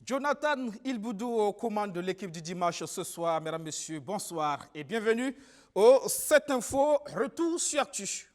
Jonathan Ilboudou aux commandes de l'équipe du dimanche ce soir. Mesdames, Messieurs, bonsoir et bienvenue au 7 Info, retour sur Actu.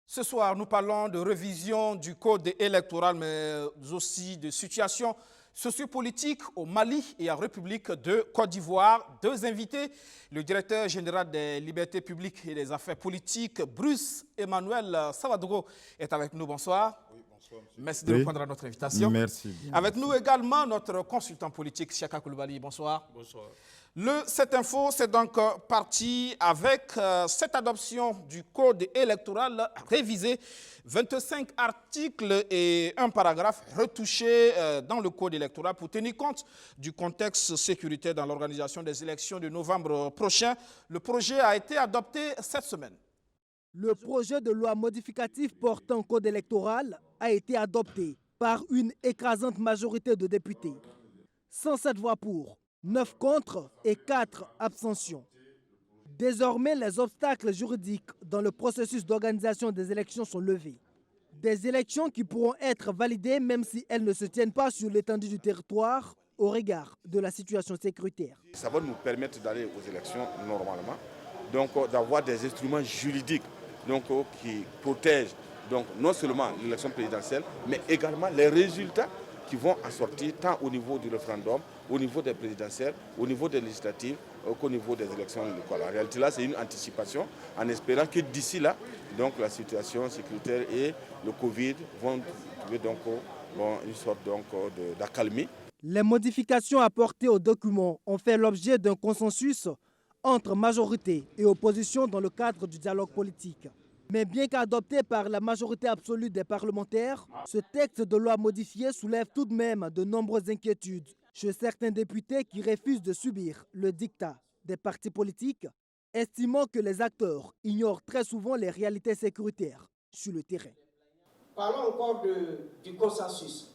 Ce soir, nous parlons de révision du code électoral, mais aussi de situation sociopolitique au Mali et en République de Côte d'Ivoire. Deux invités, le directeur général des libertés publiques et des affaires politiques, Bruce Emmanuel Savadogo, est avec nous. Bonsoir. Oui, bonsoir, monsieur. Merci de répondre à notre invitation. Merci. Avec nous également notre consultant politique, Chaka Koulibaly. Bonsoir. Bonsoir. Le 7 Info, c'est donc parti avec cette adoption du code électoral révisé. 25 articles et un paragraphe retouchés dans le code électoral pour tenir compte du contexte sécuritaire dans l'organisation des élections de novembre prochain. Le projet a été adopté cette semaine. Le projet de loi modificatif portant code électoral a été adopté par une écrasante majorité de députés. 107 voix pour, 9 contre et 4 abstentions. Désormais, les obstacles juridiques dans le processus d'organisation des élections sont levés. Des élections qui pourront être validées même si elles ne se tiennent pas sur l'étendue du territoire au regard de la situation sécuritaire. Ça va nous permettre d'aller aux élections normalement, donc d'avoir des instruments juridiques qui protègent non seulement l'élection présidentielle, mais également les résultats qui vont en sortir tant au niveau du référendum, au niveau des présidentielles, au niveau des législatives, qu'au niveau des élections locales. En réalité, là, c'est une anticipation en espérant que d'ici là, la situation sécuritaire et le Covid vont trouver une sorte d'accalmie. Les modifications apportées au document ont fait l'objet d'un consensus entre majorité et opposition dans le cadre du dialogue politique. Mais bien qu'adopté par la majorité absolue des parlementaires, ce texte de loi modifié soulève tout de même de nombreuses inquiétudes chez certains députés qui refusent de subir le diktat des partis politiques, estimant que les acteurs ignorent très souvent les réalités sécuritaires sur le terrain. Parlons encore du consensus.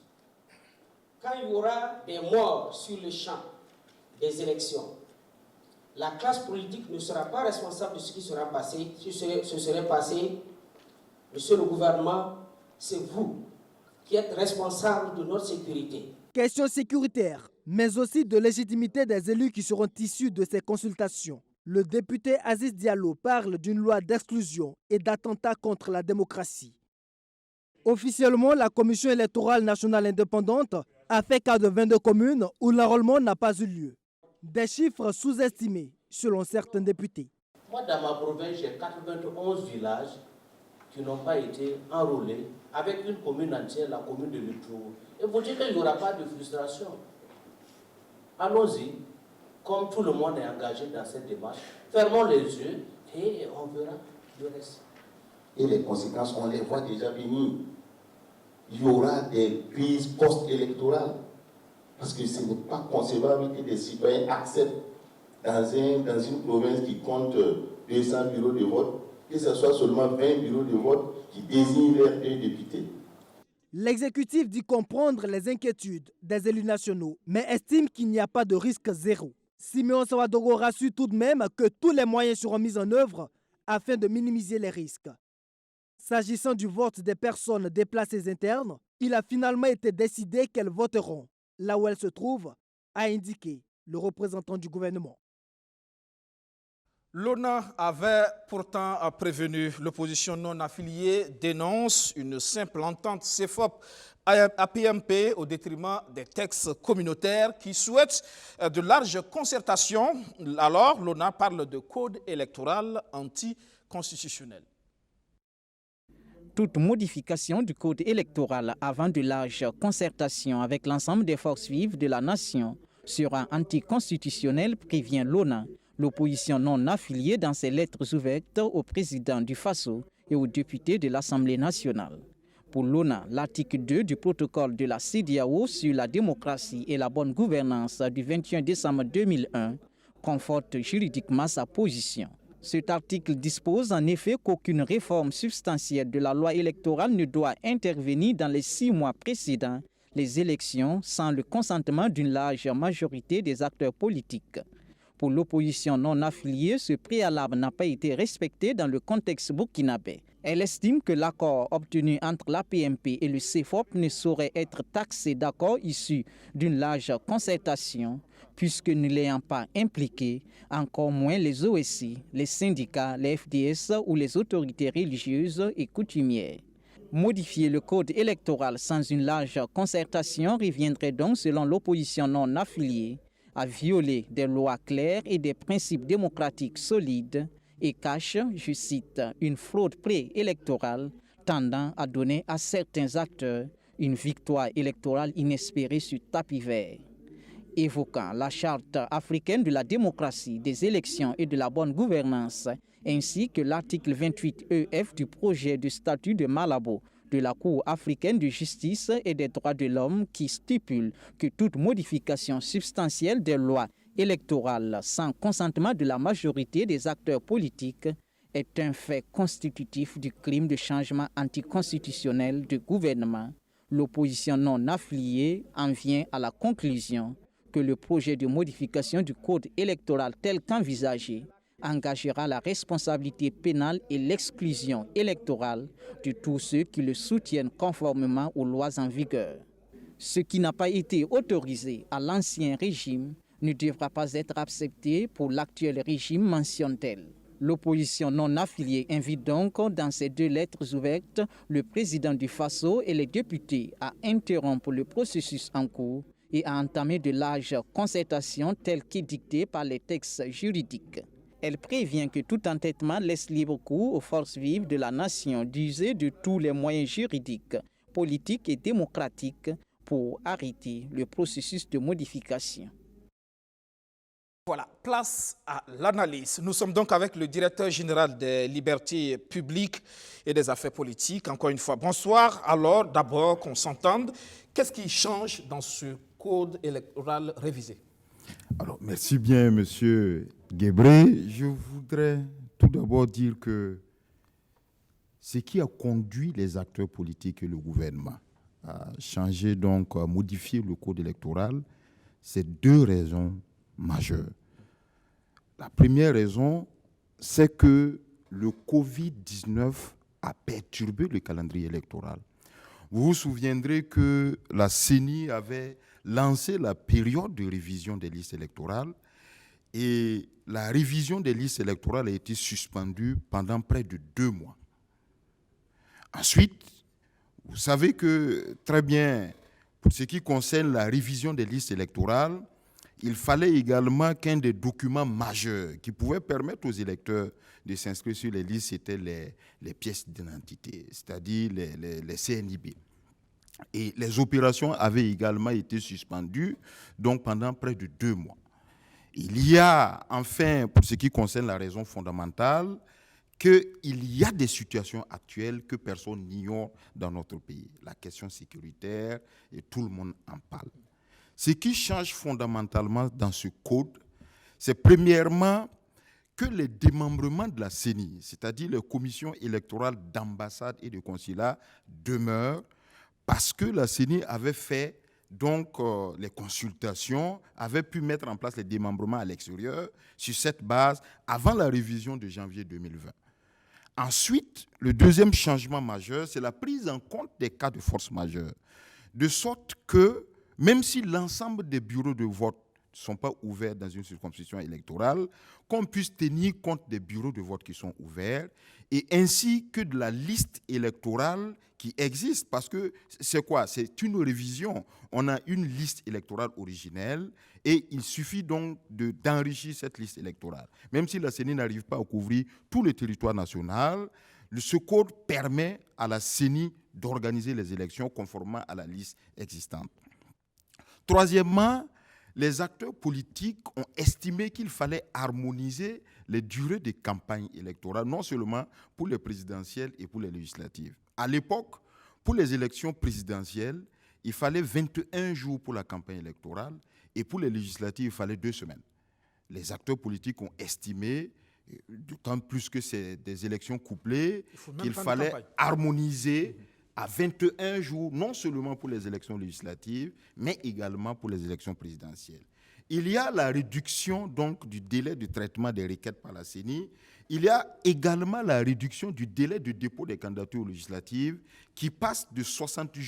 Quand il y aura des morts sur le champ des élections, la classe politique ne sera pas responsable de ce qui sera passé. Si ce serait passé, monsieur le gouvernement, c'est vous qui êtes responsable de notre sécurité. Question sécuritaire, mais aussi de légitimité des élus qui seront issus de ces consultations. Le député Aziz Diallo parle d'une loi d'exclusion et d'attentat contre la démocratie. Officiellement, la Commission électorale nationale indépendante a fait cas de 22 communes où l'enrôlement n'a pas eu lieu. Des chiffres sous-estimés, selon certains députés. Moi, dans ma province, j'ai 91 villages qui n'ont pas été enrôlés, avec une commune entière, la commune de Lutrou. Et vous dites qu'il n'y aura pas de frustration. Allons-y, comme tout le monde est engagé dans cette démarche, fermons les yeux et on verra le reste. Et les conséquences, on les voit déjà venir. Il y aura des crises post-électorales. Parce que ce n'est pas concevable que des citoyens acceptent dans une province qui compte 200 bureaux de vote, que ce soit seulement 20 bureaux de vote qui désignent leurs députés. L'exécutif dit comprendre les inquiétudes des élus nationaux, mais estime qu'il n'y a pas de risque zéro. Simeon Savadogo rassure tout de même que tous les moyens seront mis en œuvre afin de minimiser les risques. S'agissant du vote des personnes déplacées internes, il a finalement été décidé qu'elles voteront là où elles se trouvent, a indiqué le représentant du gouvernement. L'ONA avait pourtant prévenu. L'opposition non affiliée dénonce une simple entente CFOP-APMP au détriment des textes communautaires qui souhaitent de larges concertations. Alors, l'ONA parle de code électoral anticonstitutionnel. Toute modification du code électoral avant de larges concertations avec l'ensemble des forces vives de la nation sera anticonstitutionnelle, prévient l'ONA, l'opposition non affiliée dans ses lettres ouvertes au président du FASO et aux députés de l'Assemblée nationale. Pour l'ONA, l'article 2 du protocole de la CEDEAO sur la démocratie et la bonne gouvernance du 21 décembre 2001 conforte juridiquement sa position. Cet article dispose en effet qu'aucune réforme substantielle de la loi électorale ne doit intervenir dans les 6 mois précédant les élections sans le consentement d'une large majorité des acteurs politiques. Pour l'opposition non affiliée, ce préalable n'a pas été respecté dans le contexte burkinabé. Elle estime que l'accord obtenu entre la PMP et le CFOP ne saurait être taxé d'accord issu d'une large concertation, puisque ne l'ayant pas impliqué, encore moins les OSI, les syndicats, les FDS ou les autorités religieuses et coutumières. Modifier le code électoral sans une large concertation reviendrait donc, selon l'opposition non affiliée, à violer des lois claires et des principes démocratiques solides et cache, je cite, une fraude préélectorale tendant à donner à certains acteurs une victoire électorale inespérée sur tapis vert. Évoquant la charte africaine de la démocratie, des élections et de la bonne gouvernance, ainsi que l'article 28 EF du projet de statut de Malabo de la Cour africaine de justice et des droits de l'homme qui stipule que toute modification substantielle des lois électorales sans consentement de la majorité des acteurs politiques est un fait constitutif du crime de changement anticonstitutionnel du gouvernement. L'opposition non affiliée en vient à la conclusion que le projet de modification du code électoral tel qu'envisagé engagera la responsabilité pénale et l'exclusion électorale de tous ceux qui le soutiennent conformément aux lois en vigueur. Ce qui n'a pas été autorisé à l'ancien régime ne devra pas être accepté pour l'actuel régime, mentionne-t-elle. L'opposition non affiliée invite donc dans ces deux lettres ouvertes le président du Faso et les députés à interrompre le processus en cours et à entamer de larges concertations telles qu'édictées par les textes juridiques. Elle prévient que tout entêtement laisse libre cours aux forces vives de la nation d'user de tous les moyens juridiques, politiques et démocratiques pour arrêter le processus de modification. Voilà, place à l'analyse. Nous sommes donc avec le directeur général des libertés publiques et des affaires politiques. Encore une fois, bonsoir. Alors, d'abord, qu'on s'entende, qu'est-ce qui change dans ce code électoral révisé? Alors, merci bien, monsieur Guébré. Je voudrais tout d'abord dire que ce qui a conduit les acteurs politiques et le gouvernement à changer, donc à modifier le code électoral, c'est deux raisons majeures. La première raison, c'est que le Covid-19 a perturbé le calendrier électoral. Vous vous souviendrez que la CENI avait lancé la période de révision des listes électorales et la révision des listes électorales a été suspendue pendant près de 2 mois. Ensuite, vous savez que, très bien, pour ce qui concerne la révision des listes électorales, il fallait également qu'un des documents majeurs qui pouvaient permettre aux électeurs de s'inscrire sur les listes, c'était les pièces d'identité, c'est-à-dire les CNIB. Et les opérations avaient également été suspendues, donc pendant près de 2 mois. Il y a, enfin, pour ce qui concerne la raison fondamentale, qu'il y a des situations actuelles que personne n'ignore dans notre pays. La question sécuritaire, et tout le monde en parle. Ce qui change fondamentalement dans ce code, c'est premièrement que les démembrements de la CENI, c'est-à-dire les commissions électorales d'ambassade et de consulat, demeurent parce que la CENI avait fait donc les consultations, avait pu mettre en place les démembrements à l'extérieur sur cette base avant la révision de janvier 2020. Ensuite, le deuxième changement majeur, c'est la prise en compte des cas de force majeure, de sorte que même si l'ensemble des bureaux de vote ne sont pas ouverts dans une circonscription électorale, qu'on puisse tenir compte des bureaux de vote qui sont ouverts et ainsi que de la liste électorale qui existe. Parce que c'est quoi? C'est une révision. On a une liste électorale originelle et il suffit donc d'enrichir cette liste électorale. Même si la CENI n'arrive pas à couvrir tout le territoire national, ce code permet à la CENI d'organiser les élections conformément à la liste existante. Troisièmement, les acteurs politiques ont estimé qu'il fallait harmoniser les durées de campagne électorale, non seulement pour les présidentielles et pour les législatives. À l'époque, pour les élections présidentielles, il fallait 21 jours pour la campagne électorale et pour les législatives, il fallait 2 semaines. Les acteurs politiques ont estimé, d'autant plus que c'est des élections couplées, qu'il fallait harmoniser à 21 jours, non seulement pour les élections législatives, mais également pour les élections présidentielles. Il y a la réduction donc du délai de traitement des requêtes par la CENI. Il y a également la réduction du délai de dépôt des candidatures législatives qui passe de 70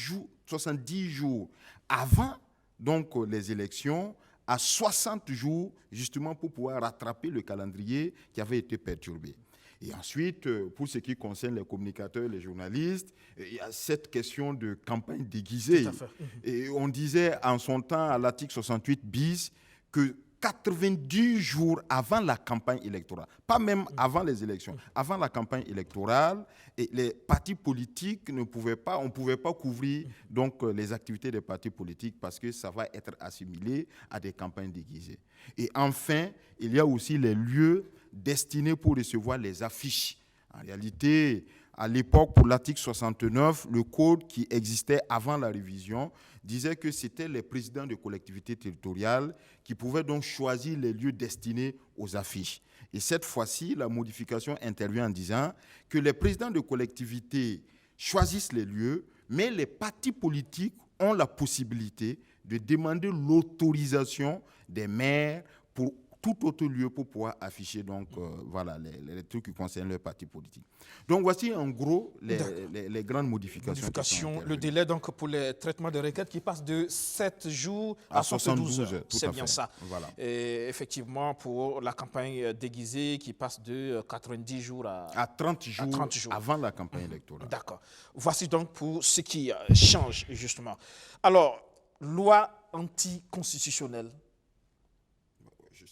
jours avant donc, les élections à 60 jours justement pour pouvoir rattraper le calendrier qui avait été perturbé. Et ensuite, pour ce qui concerne les communicateurs, les journalistes, il y a cette question de campagne déguisée. Tout à fait. Et on disait en son temps à l'article 68 bis que 90 jours avant la campagne électorale, pas même avant les élections, avant la campagne électorale, et les partis politiques on ne pouvait pas couvrir donc, les activités des partis politiques parce que ça va être assimilé à des campagnes déguisées. Et enfin, il y a aussi les lieux destinés pour recevoir les affiches. En réalité, à l'époque, pour l'article 69, le code qui existait avant la révision disait que c'était les présidents de collectivités territoriales qui pouvaient donc choisir les lieux destinés aux affiches. Et cette fois-ci, la modification intervient en disant que les présidents de collectivités choisissent les lieux, mais les partis politiques ont la possibilité de demander l'autorisation des maires pour tout autre lieu pour pouvoir afficher donc, voilà, les trucs qui concernent le parti politique. Donc voici en gros les grandes modifications. Le délai donc, pour les traitements de requêtes qui passe de 7 jours à 72 heures. C'est bien ça. Voilà. Et effectivement, pour la campagne déguisée qui passe de 90 jours à 30 jours avant la campagne électorale. D'accord. Voici donc pour ce qui change justement. Alors, loi anticonstitutionnelle.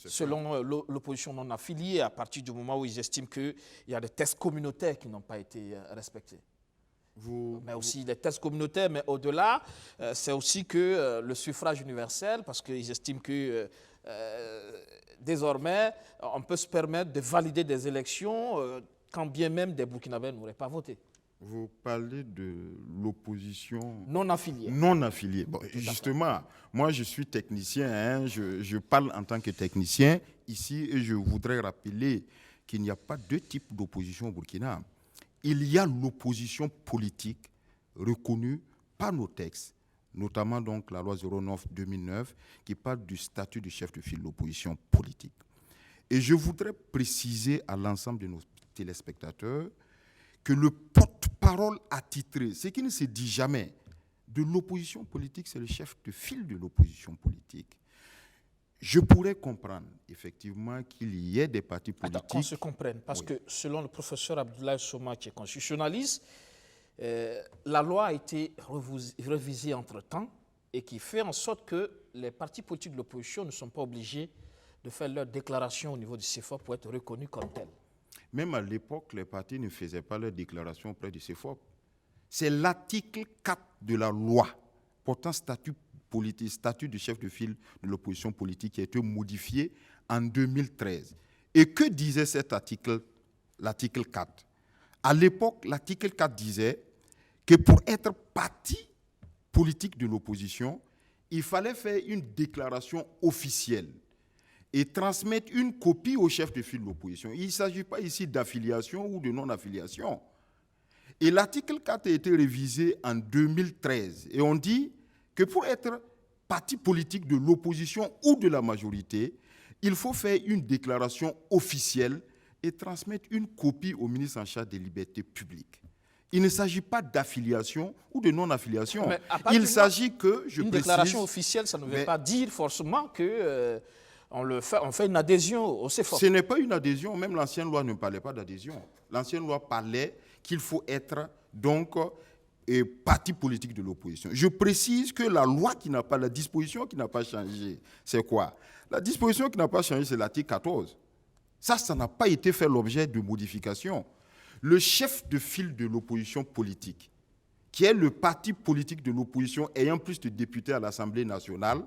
Selon l'opposition non affiliée, à partir du moment où ils estiment qu'il y a des tests communautaires qui n'ont pas été respectés. Mais aussi les tests communautaires, mais au-delà, c'est aussi que le suffrage universel, parce qu'ils estiment que désormais, on peut se permettre de valider des élections quand bien même des Burkinabés n'auraient pas voté. Vous parlez de l'opposition non affiliée. Non affiliée. Bon, justement, moi je suis technicien, hein, je parle en tant que technicien ici et je voudrais rappeler qu'il n'y a pas deux types d'opposition au Burkina. Il y a l'opposition politique reconnue par nos textes, notamment donc la loi 09/2009 qui parle du statut du chef de file de l'opposition politique. Et je voudrais préciser à l'ensemble de nos téléspectateurs que le porte-parole attitré, ce qui ne se dit jamais, de l'opposition politique, c'est le chef de file de l'opposition politique. Je pourrais comprendre, effectivement, qu'il y ait des partis politiques... Attends, qu'on se comprenne, parce que selon le professeur Abdoulaye Soma, qui est constitutionnaliste, la loi a été révisée entre-temps et qui fait en sorte que les partis politiques de l'opposition ne sont pas obligés de faire leur déclaration au niveau du CEFOP pour être reconnus comme tels. Même à l'époque, les partis ne faisaient pas leur déclaration auprès du CEFOP. C'est l'article 4 de la loi portant statut politique, statut du chef de file de l'opposition politique qui a été modifié en 2013. Et que disait cet article, l'article 4 ? À l'époque, l'article 4 disait que pour être parti politique de l'opposition, il fallait faire une déclaration officielle et transmettre une copie au chef de file de l'opposition. Il ne s'agit pas ici d'affiliation ou de non-affiliation. Et l'article 4 a été révisé en 2013. Et on dit que pour être parti politique de l'opposition ou de la majorité, il faut faire une déclaration officielle et transmettre une copie au ministre en charge des libertés publiques. Il ne s'agit pas d'affiliation ou de non-affiliation. Il s'agit que, je précise... Une déclaration officielle, ça ne veut pas dire forcément que... on fait une adhésion au CEFOP. Ce n'est pas une adhésion, même l'ancienne loi ne parlait pas d'adhésion. L'ancienne loi parlait qu'il faut être donc parti politique de l'opposition. Je précise que la loi qui n'a pas, la disposition qui n'a pas changé, c'est quoi? La disposition qui n'a pas changé, c'est l'article 14. Ça n'a pas été fait l'objet de modification. Le chef de file de l'opposition politique, qui est le parti politique de l'opposition ayant plus de députés à l'Assemblée nationale,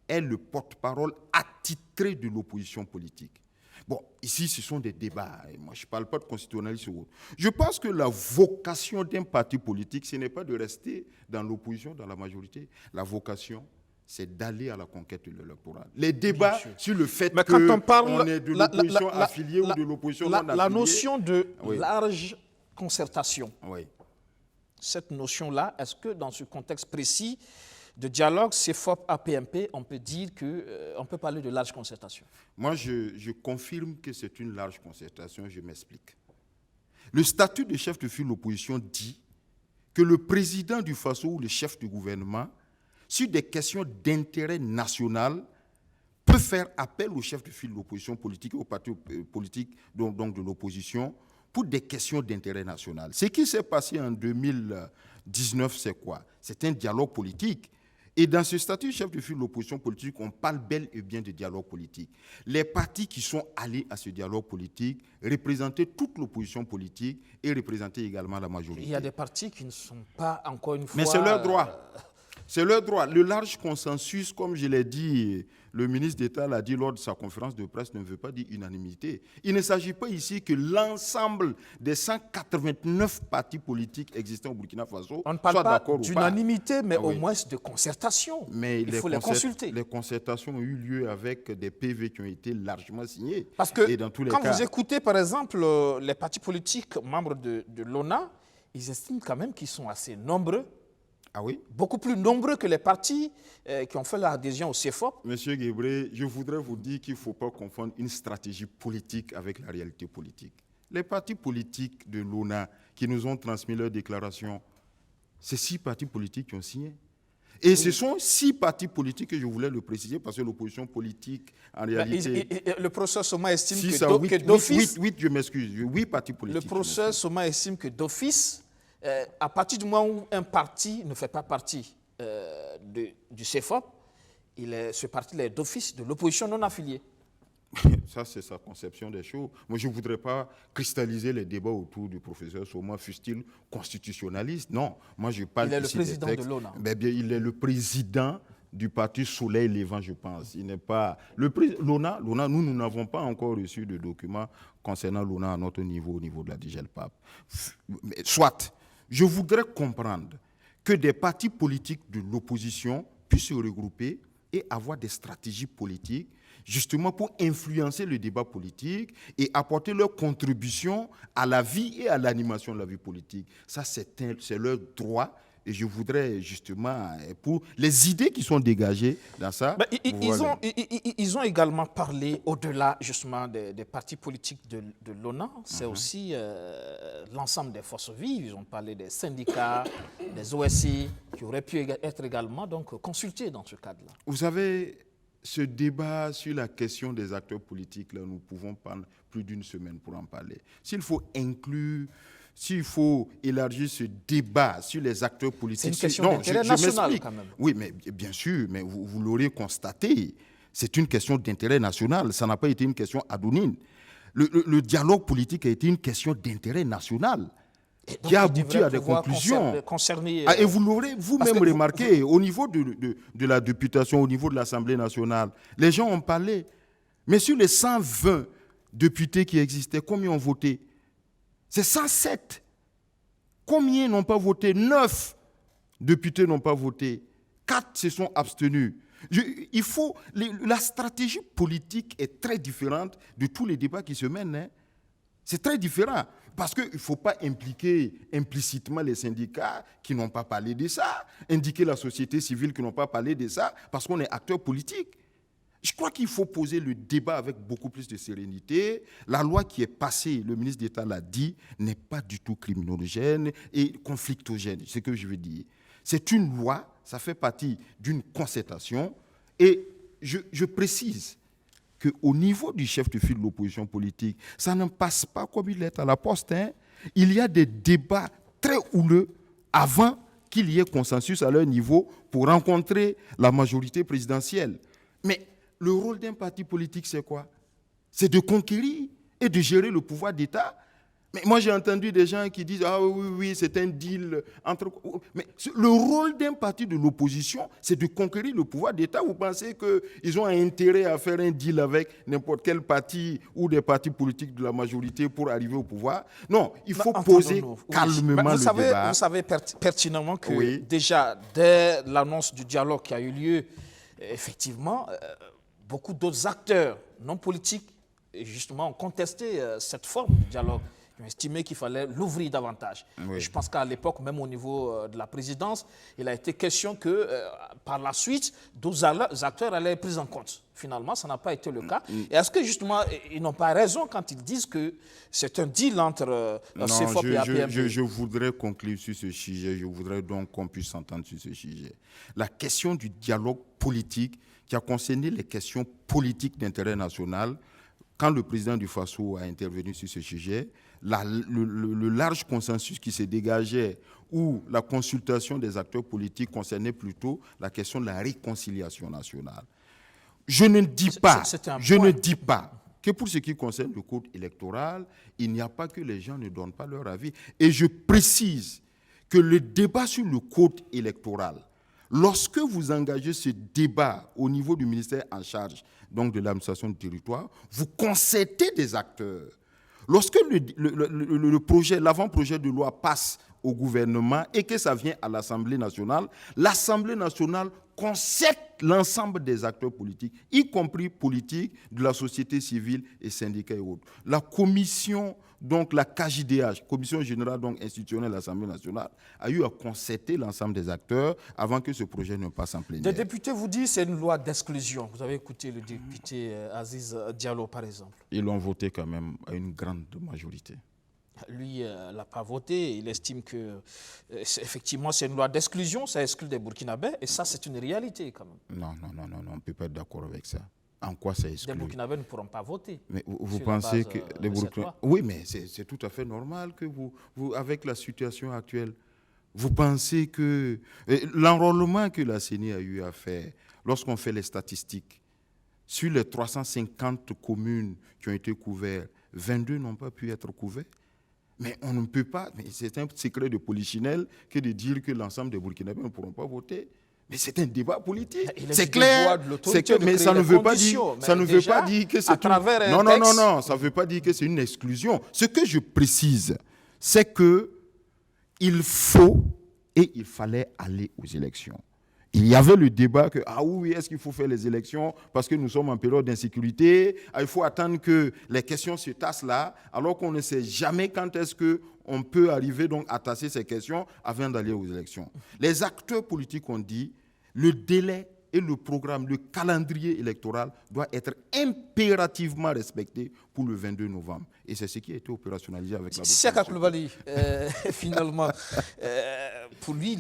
est le porte-parole attitré de l'opposition politique. Bon, ici, ce sont des débats. Moi, je ne parle pas de constitutionnalisme. Je pense que la vocation d'un parti politique, ce n'est pas de rester dans l'opposition, dans la majorité. La vocation, c'est d'aller à la conquête de l'électorat. Les débats sur le fait qu'on est de l'opposition affiliée ou de l'opposition non affiliée. La notion de large concertation, oui. Cette notion-là, est-ce que dans ce contexte précis, de dialogue, CFOP, APMP, on peut dire on peut parler de large concertation. Moi, je confirme que c'est une large concertation, je m'explique. Le statut de chef de file de l'opposition dit que le président du FASO ou le chef du gouvernement, sur des questions d'intérêt national, peut faire appel au chef de file de l'opposition politique, au parti politique donc de l'opposition, pour des questions d'intérêt national. Ce qui s'est passé en 2019, c'est quoi? C'est un dialogue politique. Et dans ce statut de chef de file de l'opposition politique, on parle bel et bien de dialogue politique. Les partis qui sont allés à ce dialogue politique représentaient toute l'opposition politique et représentaient également la majorité. Il y a des partis qui ne sont pas, encore une fois... Mais c'est leur droit. C'est leur droit. Le large consensus, comme je l'ai dit, le ministre d'État l'a dit lors de sa conférence de presse, ne veut pas dire unanimité. Il ne s'agit pas ici que l'ensemble des 189 partis politiques existants au Burkina Faso on ne parle pas d'accord d'unanimité, mais au moins de concertation. Mais il faut les consulter. Les concertations ont eu lieu avec des PV qui ont été largement signés. Parce que et dans tous les quand cas, vous écoutez, par exemple, les partis politiques membres de l'ONA, ils estiment quand même qu'ils sont assez nombreux. Ah oui? Beaucoup plus nombreux que les partis qui ont fait l'adhésion au CFOP. Monsieur Guébré, je voudrais vous dire qu'il ne faut pas confondre une stratégie politique avec la réalité politique. Les partis politiques de l'ONA qui nous ont transmis leur déclaration, c'est 6 partis politiques qui ont signé. Et oui, ce sont 6 partis politiques que je voulais le préciser parce que l'opposition politique, en réalité... le professeur Soma estime que d'office... 8, je m'excuse, 8 partis politiques. Le professeur Soma estime que d'office, à partir du moment où un parti ne fait pas partie du CFOP, ce parti est d'office de l'opposition non affiliée. Ça, c'est sa conception des choses. Moi, je ne voudrais pas cristalliser les débats autour du professeur Soma, fût-il constitutionnaliste. Non, moi, je parle ici des textes. Il est le président de l'ONA. Bien, il est le président du parti Soleil Levant, je pense. Il n'est pas... L'ONA, nous n'avons pas encore reçu de documents concernant l'ONA à notre niveau, au niveau de la DGLPAP. Soit, je voudrais comprendre que des partis politiques de l'opposition puissent se regrouper et avoir des stratégies politiques justement pour influencer le débat politique et apporter leur contribution à la vie et à l'animation de la vie politique. Ça, c'est leur droit. Et je voudrais justement, pour les idées qui sont dégagées dans ça... Ils ont également parlé, au-delà justement des partis politiques de l'ONA, c'est aussi l'ensemble des forces vives. Ils ont parlé des syndicats, des OSI, qui auraient pu être également donc, consultés dans ce cadre-là. Vous savez, ce débat sur la question des acteurs politiques, là, nous pouvons prendre plus d'une semaine pour en parler. S'il faut élargir ce débat sur les acteurs politiques... C'est une question d'intérêt national quand même. Oui, mais bien sûr, mais vous l'aurez constaté, c'est une question d'intérêt national. Ça n'a pas été une question anodine. Le dialogue politique a été une question d'intérêt national qui a abouti à des conclusions. Et vous l'aurez vous-même remarqué, au niveau de la députation, au niveau de l'Assemblée nationale, les gens ont parlé. Mais sur les 120 députés qui existaient, combien ont voté? C'est 107. Combien n'ont pas voté? 9 députés n'ont pas voté. 4 se sont abstenus. La stratégie politique est très différente de tous les débats qui se mènent. Hein. C'est très différent. Parce qu'il ne faut pas impliquer implicitement les syndicats qui n'ont pas parlé de ça, indiquer la société civile qui n'ont pas parlé de ça, parce qu'on est acteur politique. Je crois qu'il faut poser le débat avec beaucoup plus de sérénité. La loi qui est passée, le ministre d'État l'a dit, n'est pas du tout criminogène et conflictogène, c'est ce que je veux dire. C'est une loi, ça fait partie d'une concertation. Et je précise qu'au niveau du chef de file de l'opposition politique, ça ne passe pas comme il est à la poste. Hein. Il y a des débats très houleux avant qu'il y ait consensus à leur niveau pour rencontrer la majorité présidentielle. Mais le rôle d'un parti politique, c'est quoi? C'est de conquérir et de gérer le pouvoir d'État. Mais moi, j'ai entendu des gens qui disent « Ah oui, c'est un deal entre... » Mais le rôle d'un parti de l'opposition, c'est de conquérir le pouvoir d'État. Vous pensez qu'ils ont intérêt à faire un deal avec n'importe quel parti ou des partis politiques de la majorité pour arriver au pouvoir? Non, il faut poser calmement le débat. Vous savez pertinemment que déjà, dès l'annonce du dialogue qui a eu lieu, effectivement, beaucoup d'autres acteurs non politiques justement ont contesté cette forme de dialogue Ils ont estimé qu'il fallait l'ouvrir davantage. Oui. Je pense qu'à l'époque, même au niveau de la présidence, il a été question que par la suite, d'autres acteurs allaient être pris en compte. Finalement, ça n'a pas été le cas. Et est-ce que justement, ils n'ont pas raison quand ils disent que c'est un deal entre CFOP et APMP? Je voudrais conclure sur ce sujet. Je voudrais donc qu'on puisse s'entendre sur ce sujet. La question du dialogue politique qui a concerné les questions politiques d'intérêt national, quand le président du FASO a intervenu sur ce sujet, le large consensus qui s'est dégagé ou la consultation des acteurs politiques concernait plutôt la question de la réconciliation nationale. Je ne dis pas que pour ce qui concerne le code électoral, il n'y a pas que les gens ne donnent pas leur avis. Et je précise que le débat sur le code électoral, lorsque vous engagez ce débat au niveau du ministère en charge donc de l'administration du territoire, vous concertez des acteurs. Lorsque l'avant-projet de loi passe au gouvernement et que ça vient à l'Assemblée nationale concerte l'ensemble des acteurs politiques, y compris politiques, de la société civile et syndicats et autres. La commission, donc la KJDH, Commission générale donc institutionnelle de l'Assemblée nationale, a eu à concerter l'ensemble des acteurs avant que ce projet ne passe en plénière. Des députés vous disent que c'est une loi d'exclusion. Vous avez écouté le député Aziz Diallo, par exemple. Ils l'ont voté quand même à une grande majorité. Lui l'a pas voté. Il estime que effectivement c'est une loi d'exclusion, ça exclut des Burkinabés et ça c'est une réalité quand même. Non, on ne peut pas être d'accord avec ça. En quoi ça exclut? Les Burkinabés ne pourront pas voter. Mais vous pensez que les Burkinabés... Oui, mais c'est tout à fait normal que vous, avec la situation actuelle, vous pensez que l'enrôlement que la CENI a eu à faire, lorsqu'on fait les statistiques, sur les 350 communes qui ont été couvertes, 22 n'ont pas pu être couvertes. Mais on ne peut pas, mais c'est un secret de polichinelle que de dire que l'ensemble des Burkinabés ne pourront pas voter. Mais c'est un débat politique. C'est clair. Mais ça ne veut pas dire que c'est non, ça ne veut pas dire que c'est une exclusion. Ce que je précise, c'est que il faut et il fallait aller aux élections. Il y avait le débat que, est-ce qu'il faut faire les élections parce que nous sommes en période d'insécurité, il faut attendre que les questions se tassent là, alors qu'on ne sait jamais quand est-ce qu'on peut arriver donc à tasser ces questions avant d'aller aux élections. Les acteurs politiques ont dit, le délai et le programme, le calendrier électoral doit être impérativement respecté pour le 22 novembre. Et c'est ce qui a été opérationnalisé avec la Seka Coulibaly, finalement, pour lui,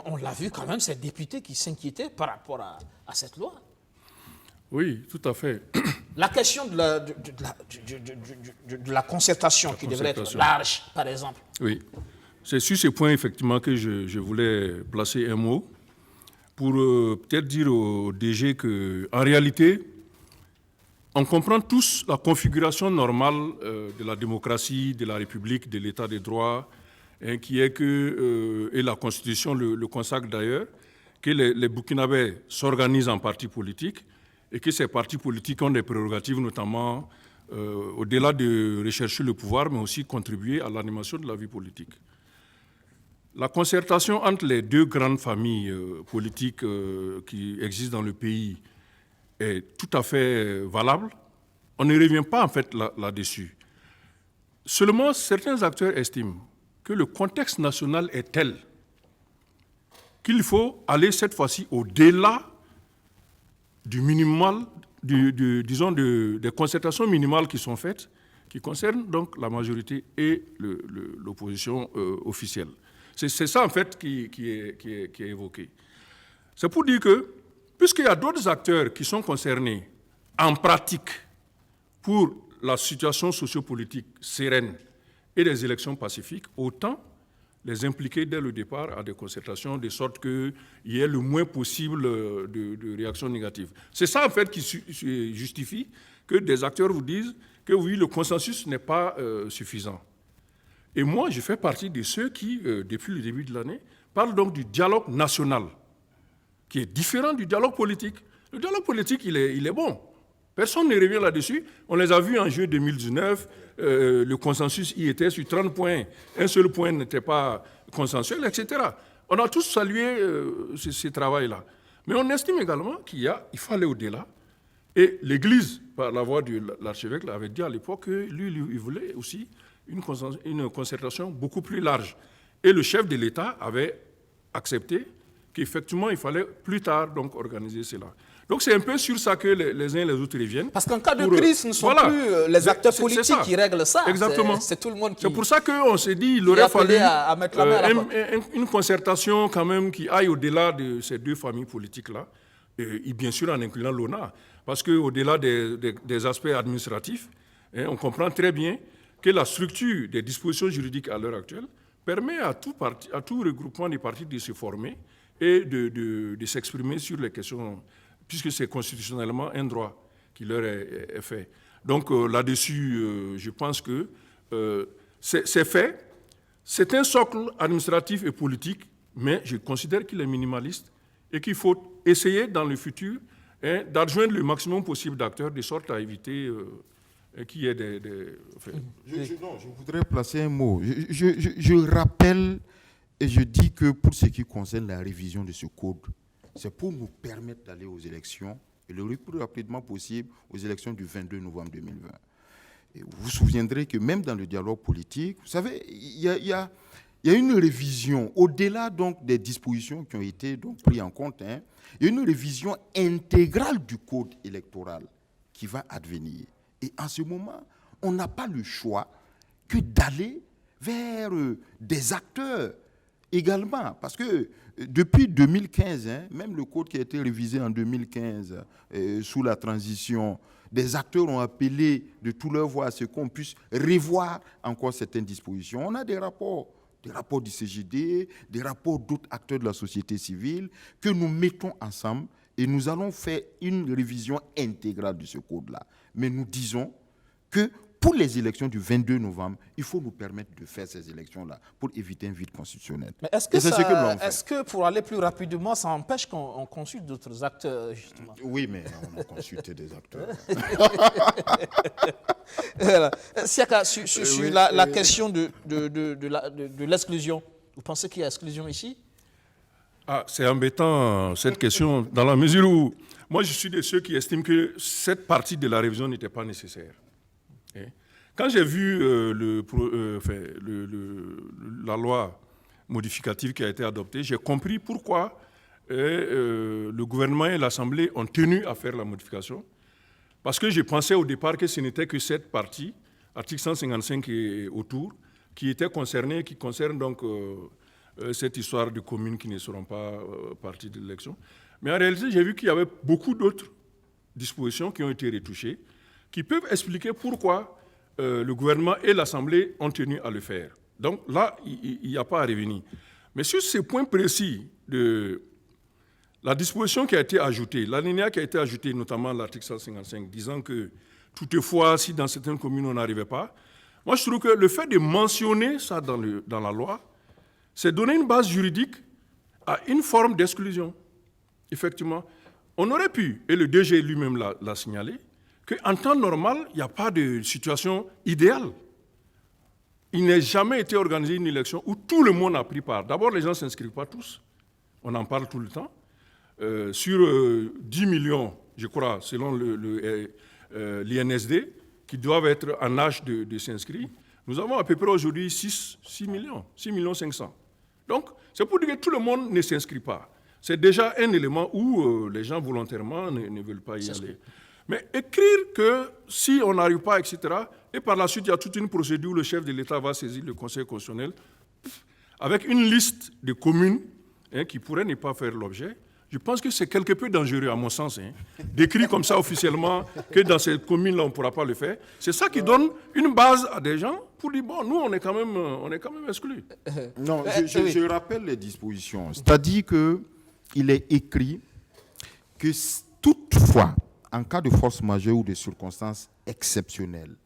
on l'a vu quand même, ces députés qui s'inquiétaient par rapport à cette loi. Oui, tout à fait. La question de la concertation qui devrait être large, par exemple. Oui, c'est sur ce point, effectivement, que je voulais placer un mot pour peut-être dire au DG qu'en réalité, on comprend tous la configuration normale de la démocratie, de la République, de l'État de droit, qui est que, et la Constitution le consacre d'ailleurs, que les Burkinabés s'organisent en partis politiques et que ces partis politiques ont des prérogatives, notamment au-delà de rechercher le pouvoir, mais aussi contribuer à l'animation de la vie politique. La concertation entre les deux grandes familles politiques qui existent dans le pays est tout à fait valable. On ne revient pas en fait là-dessus. Seulement, certains acteurs estiment que le contexte national est tel qu'il faut aller cette fois-ci au-delà du minimal, disons des concertations minimales qui sont faites, qui concernent donc la majorité et l'opposition officielle. C'est ça, en fait, qui est évoqué. C'est pour dire que, puisqu'il y a d'autres acteurs qui sont concernés en pratique pour la situation sociopolitique séreine et des élections pacifiques, autant les impliquer dès le départ à des concertations, de sorte qu'il y ait le moins possible de réactions négatives. C'est ça, en fait, qui justifie que des acteurs vous disent que oui, le consensus n'est pas suffisant. Et moi, je fais partie de ceux qui, depuis le début de l'année, parlent donc du dialogue national, qui est différent du dialogue politique. Le dialogue politique, il est bon. Personne ne revient là-dessus. On les a vus en juillet 2019. Le consensus y était sur 30 points. Un seul point n'était pas consensuel, etc. On a tous salué ce travail-là. Mais on estime également qu'il faut aller au-delà. Et l'Église, par la voix de l'archevêque, avait dit à l'époque que lui, il voulait aussi une concertation beaucoup plus large. Et le chef de l'État avait accepté qu'effectivement, il fallait plus tard donc, organiser cela. Donc c'est un peu sur ça que les uns et les autres reviennent. Parce qu'en cas de crise, ce ne sont plus les acteurs politiques qui règlent ça. Exactement. C'est tout le monde qui... C'est pour ça qu'on s'est dit qu'il aurait fallu à mettre la main à la porte. Une concertation quand même qui aille au-delà de ces deux familles politiques-là, et bien sûr en incluant l'ONA. Parce qu'au-delà des aspects administratifs, on comprend très bien que la structure des dispositions juridiques à l'heure actuelle permet à tout regroupement des partis de se former et de s'exprimer sur les questions, puisque c'est constitutionnellement un droit qui leur est fait. Donc là-dessus, je pense que c'est fait. C'est un socle administratif et politique, mais je considère qu'il est minimaliste et qu'il faut essayer dans le futur d'adjoindre le maximum possible d'acteurs de sorte à éviter qu'il y ait je voudrais placer un mot. Je rappelle et je dis que pour ce qui concerne la révision de ce code, c'est pour nous permettre d'aller aux élections, et le plus rapidement possible, aux élections du 22 novembre 2020. Et vous vous souviendrez que même dans le dialogue politique, vous savez, il y a une révision, au-delà donc des dispositions qui ont été donc prises en compte, il y a une révision intégrale du code électoral qui va advenir. Et en ce moment, on n'a pas le choix que d'aller vers des acteurs également. Parce que depuis 2015, même le code qui a été révisé en 2015 sous la transition, des acteurs ont appelé de tout leur voix à ce qu'on puisse revoir encore certaines dispositions. On a des rapports du CGD, des rapports d'autres acteurs de la société civile que nous mettons ensemble et nous allons faire une révision intégrale de ce code-là. Mais nous disons que pour les élections du 22 novembre, il faut nous permettre de faire ces élections-là pour éviter un vide constitutionnel. Mais est-ce que pour aller plus rapidement, ça empêche qu'on consulte d'autres acteurs, justement? Oui, mais on a consulté des acteurs. Voilà. Siaka, sur la question de l'exclusion, vous pensez qu'il y a exclusion ici? C'est embêtant, cette question, dans la mesure où moi, je suis de ceux qui estiment que cette partie de la révision n'était pas nécessaire. Quand j'ai vu la loi modificative qui a été adoptée, j'ai compris pourquoi le gouvernement et l'Assemblée ont tenu à faire la modification. Parce que je pensais au départ que ce n'était que cette partie, article 155 et autour, qui était concernée, qui concerne donc cette histoire de communes qui ne seront pas parties de l'élection. Mais en réalité, j'ai vu qu'il y avait beaucoup d'autres dispositions qui ont été retouchées, qui peuvent expliquer pourquoi le gouvernement et l'Assemblée ont tenu à le faire. Donc là, il n'y a pas à revenir. Mais sur ce point précis de la disposition qui a été ajoutée, l'alinéa qui a été ajouté, notamment l'article 155, disant que toutefois, si dans certaines communes on n'arrivait pas, moi je trouve que le fait de mentionner ça dans la loi, c'est donner une base juridique à une forme d'exclusion. Effectivement, on aurait pu, et le DG lui-même l'a signalé, qu'en temps normal, il n'y a pas de situation idéale. Il n'a jamais été organisé une élection où tout le monde a pris part. D'abord, les gens ne s'inscrivent pas tous. On en parle tout le temps. Sur 10 millions, je crois, selon l'INSD, qui doivent être en âge de s'inscrire, nous avons à peu près aujourd'hui 6 millions, 6 millions 500. Donc, c'est pour dire que tout le monde ne s'inscrit pas. C'est déjà un élément où les gens volontairement ne veulent pas y aller. Mais écrire que si on n'arrive pas, etc., et par la suite, il y a toute une procédure où le chef de l'État va saisir le Conseil constitutionnel avec une liste de communes qui pourraient ne pas faire l'objet, je pense que c'est quelque peu dangereux, à mon sens, d'écrire comme ça officiellement que dans ces communes-là, on ne pourra pas le faire. C'est ça qui donne une base à des gens pour dire, bon, nous, on est quand même exclus. Non, je rappelle les dispositions. C'est-à-dire qu'il est écrit que toutefois, en cas de force majeure ou de circonstances exceptionnelles,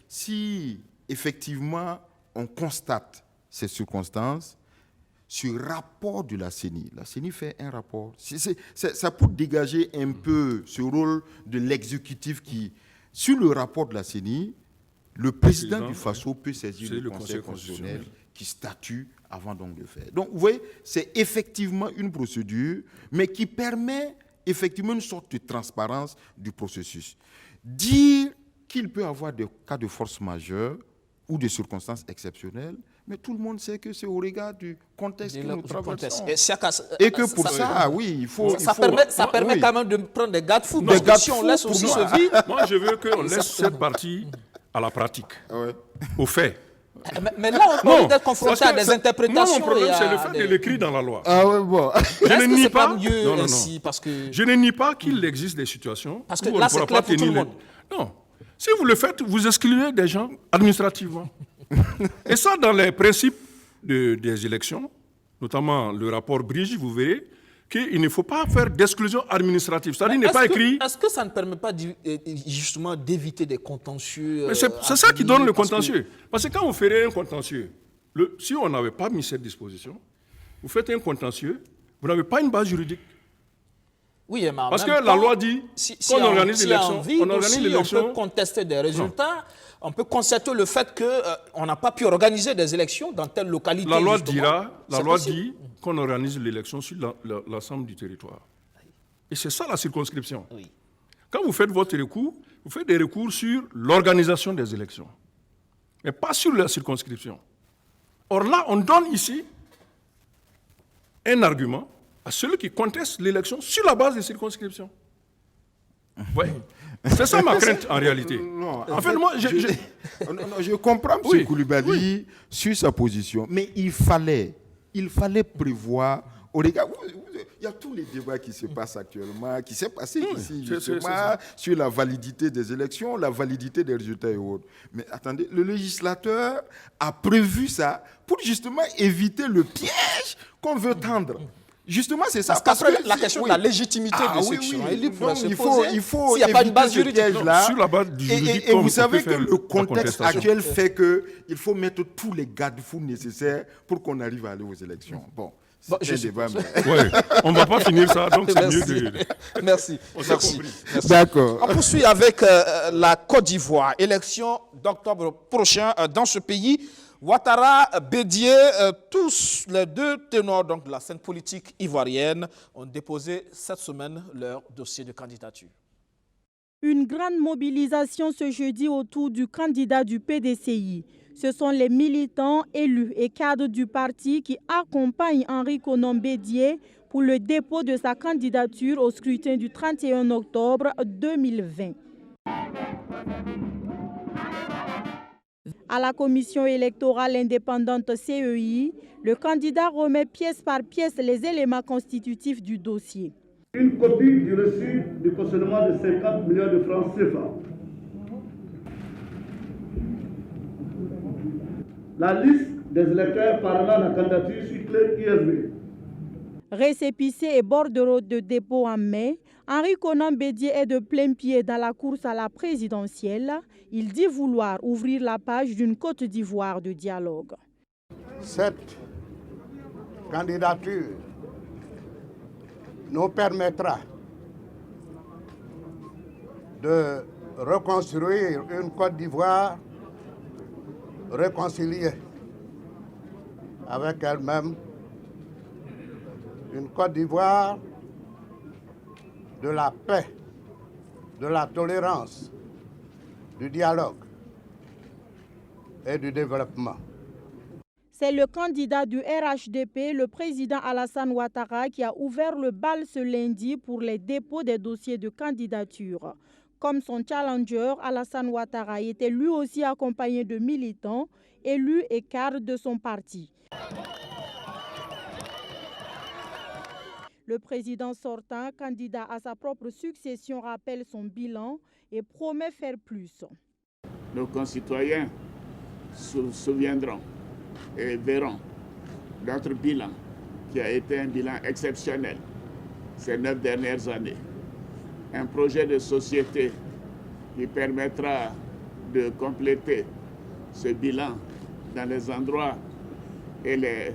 si effectivement on constate ces circonstances, sur rapport de la CENI fait un rapport. Ça peut dégager un peu ce rôle de l'exécutif qui, sur le rapport de la CENI, le président du FASO peut saisir le Conseil constitutionnel qui statue avant donc de le faire. Donc vous voyez, c'est effectivement une procédure, mais qui permet effectivement une sorte de transparence du processus. Dire qu'il peut y avoir des cas de force majeure, ou de circonstances exceptionnelles, mais tout le monde sait que c'est au regard du contexte que nous traversons. Et que pour ça, oui, il faut... Ça permet quand même de prendre des garde-fous. Parce que si on laisse aussi ce vide... Moi, je veux qu'on laisse cette partie à la pratique, au fait. Mais là, on peut être confronté à des interprétations. Mon problème, c'est le fait de l'écrire dans la loi. Ah ouais, bon. Je ne nie pas... Parce que... Je ne nie pas qu'il existe des situations parce que où là, on ne pourra pas tout le tenir... monde. Non. Si vous le faites, vous excluez des gens administrativement. Et ça, dans les principes des élections, notamment le rapport Brige, vous verrez qu'il ne faut pas faire d'exclusion administrative. C'est-à-dire, il n'est pas écrit... Est-ce que ça ne permet pas justement d'éviter des contentieux c'est ça qui donne le contentieux. Parce que quand on ferait un contentieux, si on n'avait pas mis cette disposition, vous faites un contentieux, vous n'avez pas une base juridique. Oui, mais parce que la loi dit qu'on organise l'élection. On peut contester des résultats, on peut constater le fait qu'on n'a pas pu organiser des élections dans telle localité. La loi dit qu'on organise l'élection sur l'ensemble du territoire. Et c'est ça la circonscription. Oui. Quand vous faites votre recours, vous faites des recours sur l'organisation des élections, mais pas sur la circonscription. Or là, on donne ici un argument à celui qui conteste l'élection sur la base des circonscriptions. Oui. C'est ça ma crainte en réalité. En fait, moi, je comprends M. Koulibaly sur sa position, mais il fallait prévoir. Au regard, il y a tous les débats qui se passent actuellement, qui s'est passé ici, justement, sur la validité des élections, la validité des résultats et autres. Mais attendez, le législateur a prévu ça pour justement éviter le piège qu'on veut tendre. Justement, c'est ça. Parce que la question de la légitimité de l'élection, il faut s'il n'y a pas une base juridique là. Sur la base du juridique, et vous savez que le contexte actuel fait qu'il faut mettre tous les garde-fous nécessaires pour qu'on arrive à aller aux élections. Bon, c'est un débat. On ne va pas finir ça, donc c'est mieux de... Merci. D'accord. On poursuit avec la Côte d'Ivoire. Élection d'octobre prochain dans ce pays. Ouattara, Bédié, tous les deux ténors donc, de la scène politique ivoirienne ont déposé cette semaine leur dossier de candidature. Une grande mobilisation ce jeudi autour du candidat du PDCI. Ce sont les militants, élus et cadres du parti qui accompagnent Henri Konan Bédié pour le dépôt de sa candidature au scrutin du 31 octobre 2020. À la commission électorale indépendante CEI, le candidat remet pièce par pièce les éléments constitutifs du dossier. Une copie du reçu du cautionnement de 50 millions de francs CFA. La liste des électeurs parlant à la candidature sur clé USB. Récépissé et bordereau de dépôt en mai, Henri Konan Bédié est de plein pied dans la course à la présidentielle. Il dit vouloir ouvrir la page d'une Côte d'Ivoire de dialogue. Cette candidature nous permettra de reconstruire une Côte d'Ivoire réconciliée avec elle-même, une Côte d'Ivoire de la paix, de la tolérance, du dialogue et du développement. C'est le candidat du RHDP, le président Alassane Ouattara, qui a ouvert le bal ce lundi pour les dépôts des dossiers de candidature. Comme son challenger, Alassane Ouattara était lui aussi accompagné de militants, élus et cadres de son parti. Le président sortant, candidat à sa propre succession, rappelle son bilan et promet faire plus. Nos concitoyens se souviendront et verront notre bilan, qui a été un bilan exceptionnel ces 9 dernières années. Un projet de société qui permettra de compléter ce bilan dans les endroits et les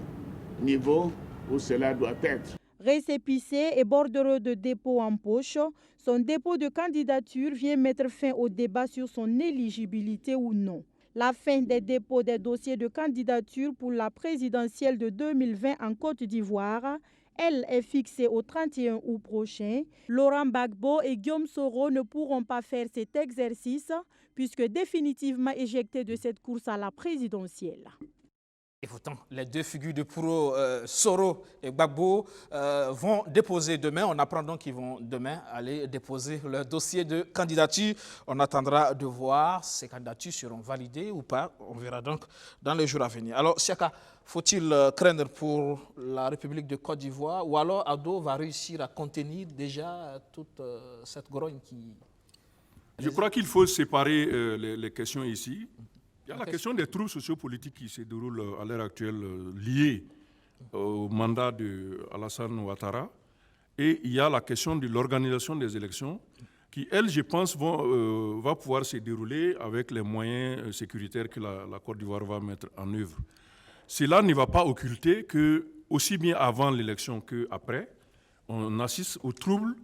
niveaux où cela doit être. Récépissé et bordereau de dépôt en poche, son dépôt de candidature vient mettre fin au débat sur son éligibilité ou non. La fin des dépôts des dossiers de candidature pour la présidentielle de 2020 en Côte d'Ivoire, elle est fixée au 31 août prochain. Laurent Gbagbo et Guillaume Soro ne pourront pas faire cet exercice puisque définitivement éjectés de cette course à la présidentielle. Et pourtant, les deux figures de proue, Soro et Gbagbo, vont déposer demain. On apprend donc qu'ils vont demain aller déposer leur dossier de candidature. On attendra de voir si ces candidatures seront validées ou pas. On verra donc dans les jours à venir. Alors, Siaka, faut-il craindre pour la République de Côte d'Ivoire ou alors Ado va réussir à contenir déjà toute cette grogne qui... Je crois qu'il faut séparer les questions ici. Il y a la question des troubles sociopolitiques qui se déroulent à l'heure actuelle liées au mandat d'Alassane Ouattara. Et il y a la question de l'organisation des élections qui, elle, je pense, va pouvoir se dérouler avec les moyens sécuritaires que la Côte d'Ivoire va mettre en œuvre. Cela ne va pas occulter que, aussi bien avant l'élection qu'après, on assiste aux troubles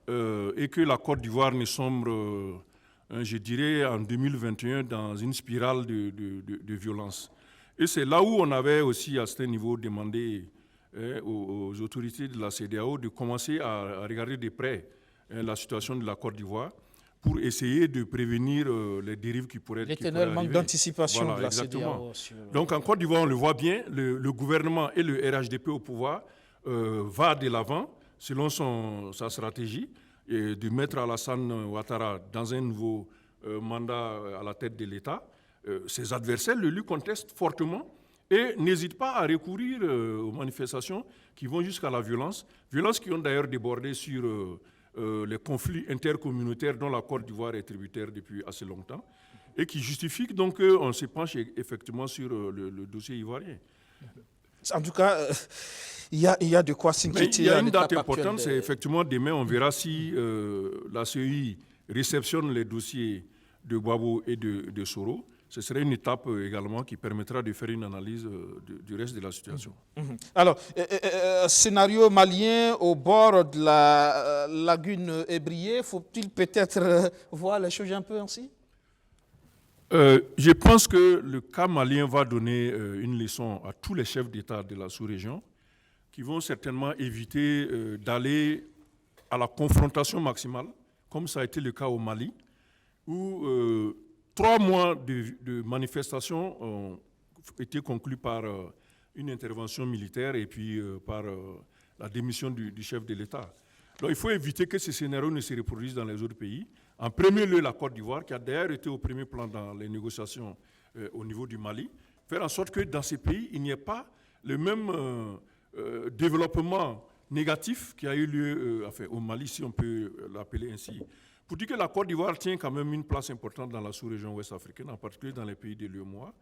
et que la Côte d'Ivoire ne sombre... je dirais en 2021, dans une spirale de violence. Et c'est là où on avait aussi à ce niveau demandé aux autorités de la CEDEAO de commencer à regarder de près la situation de la Côte d'Ivoire pour essayer de prévenir les dérives qui pourraient arriver. L'éternel manque d'anticipation voilà, de la exactement. CEDEAO. Donc en Côte d'Ivoire, on le voit bien, le gouvernement et le RHDP au pouvoir va de l'avant selon sa stratégie, et de mettre Alassane Ouattara dans un nouveau mandat à la tête de l'État. Ses adversaires le lui contestent fortement et n'hésitent pas à recourir aux manifestations qui vont jusqu'à la violence, violences qui ont d'ailleurs débordé sur les conflits intercommunautaires dont la Côte d'Ivoire est tributaire depuis assez longtemps et qui justifient donc qu'on se penche effectivement sur le dossier ivoirien. En tout cas, il y a de quoi s'inquiéter. Il y a une date importante, c'est effectivement demain, on verra si la CEI réceptionne les dossiers de Gbagbo et de Soro. Ce serait une étape également qui permettra de faire une analyse du reste de la situation. Alors, scénario malien au bord de la lagune ébriée, faut-il peut-être voir les choses un peu ainsi? Je pense que le cas malien va donner une leçon à tous les chefs d'État de la sous-région qui vont certainement éviter d'aller à la confrontation maximale, comme ça a été le cas au Mali, où 3 mois de manifestations ont été conclus par une intervention militaire et puis par la démission du chef de l'État. Donc il faut éviter que ce scénario ne se reproduise dans les autres pays. En premier lieu, la Côte d'Ivoire, qui a d'ailleurs été au premier plan dans les négociations au niveau du Mali, faire en sorte que dans ces pays, il n'y ait pas le même développement négatif qui a eu lieu au Mali, si on peut l'appeler ainsi. Pour dire que la Côte d'Ivoire tient quand même une place importante dans la sous-région ouest-africaine, en particulier dans les pays de l'UEMOA,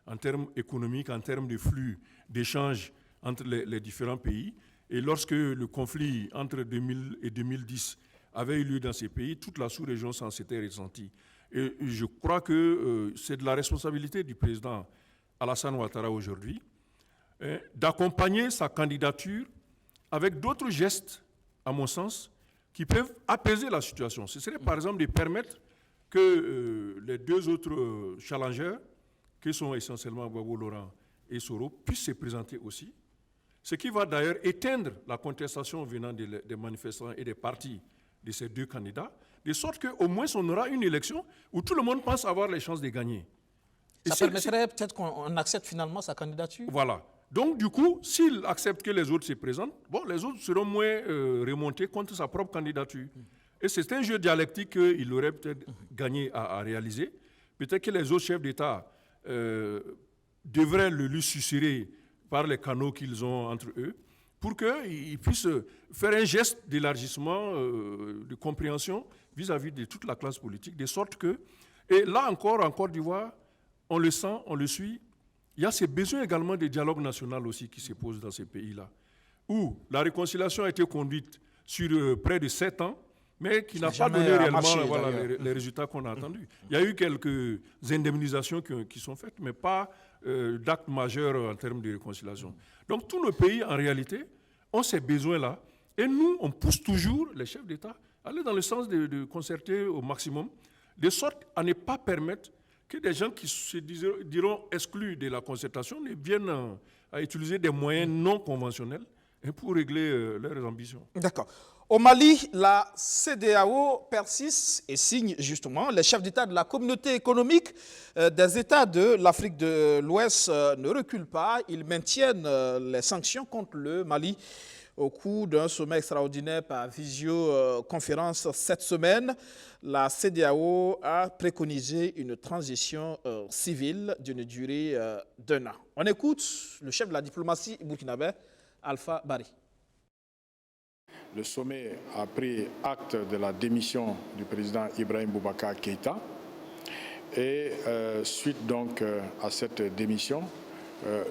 en termes économiques, en termes de flux d'échanges entre les différents pays. Et lorsque le conflit entre 2000 et 2010 avait eu lieu dans ces pays, toute la sous-région s'en s'était ressentie. Et je crois que c'est de la responsabilité du président Alassane Ouattara aujourd'hui d'accompagner sa candidature avec d'autres gestes, à mon sens, qui peuvent apaiser la situation. Ce serait par exemple de permettre que les 2 autres challengers, qui sont essentiellement Gbagbo Laurent et Soro, puissent se présenter aussi. Ce qui va d'ailleurs éteindre la contestation venant des manifestants et des partis de ces 2 candidats, de sorte qu'au moins on aura une élection où tout le monde pense avoir les chances de gagner. Ça permettrait peut-être qu'on accepte finalement sa candidature. Voilà. Donc, du coup, s'il accepte que les autres se présentent, bon, les autres seront moins remontés contre sa propre candidature. Et c'est un jeu dialectique qu'il aurait peut-être gagné à réaliser. Peut-être que les autres chefs d'État devraient le lui susurrer par les canaux qu'ils ont entre eux, pour qu'ils puissent faire un geste d'élargissement, de compréhension vis-à-vis de toute la classe politique, de sorte que, et là encore, en Côte d'Ivoire, on le sent, on le suit, il y a ces besoins également de dialogue national aussi qui se posent dans ces pays-là, où la réconciliation a été conduite sur près de 7 ans, mais qui n'a pas donné réellement les résultats qu'on a attendus. Il y a eu quelques indemnisations qui sont faites, mais pas d'actes majeurs en termes de réconciliation. Donc tous nos pays, en réalité, ont ces besoins-là, et nous, on pousse toujours les chefs d'État à aller dans le sens de concerter au maximum, de sorte à ne pas permettre que des gens qui se diront exclus de la concertation viennent à utiliser des moyens non conventionnels pour régler leurs ambitions. D'accord. Au Mali, la CEDEAO persiste et signe justement. Les chefs d'État de la communauté économique des États de l'Afrique de l'Ouest ne reculent pas. Ils maintiennent les sanctions contre le Mali au cours d'un sommet extraordinaire par visioconférence cette semaine. La CEDEAO a préconisé une transition civile d'une durée d'1 an. On écoute le chef de la diplomatie burkinabé, Alpha Bari. Le sommet a pris acte de la démission du président Ibrahim Boubacar Keïta et suite donc à cette démission,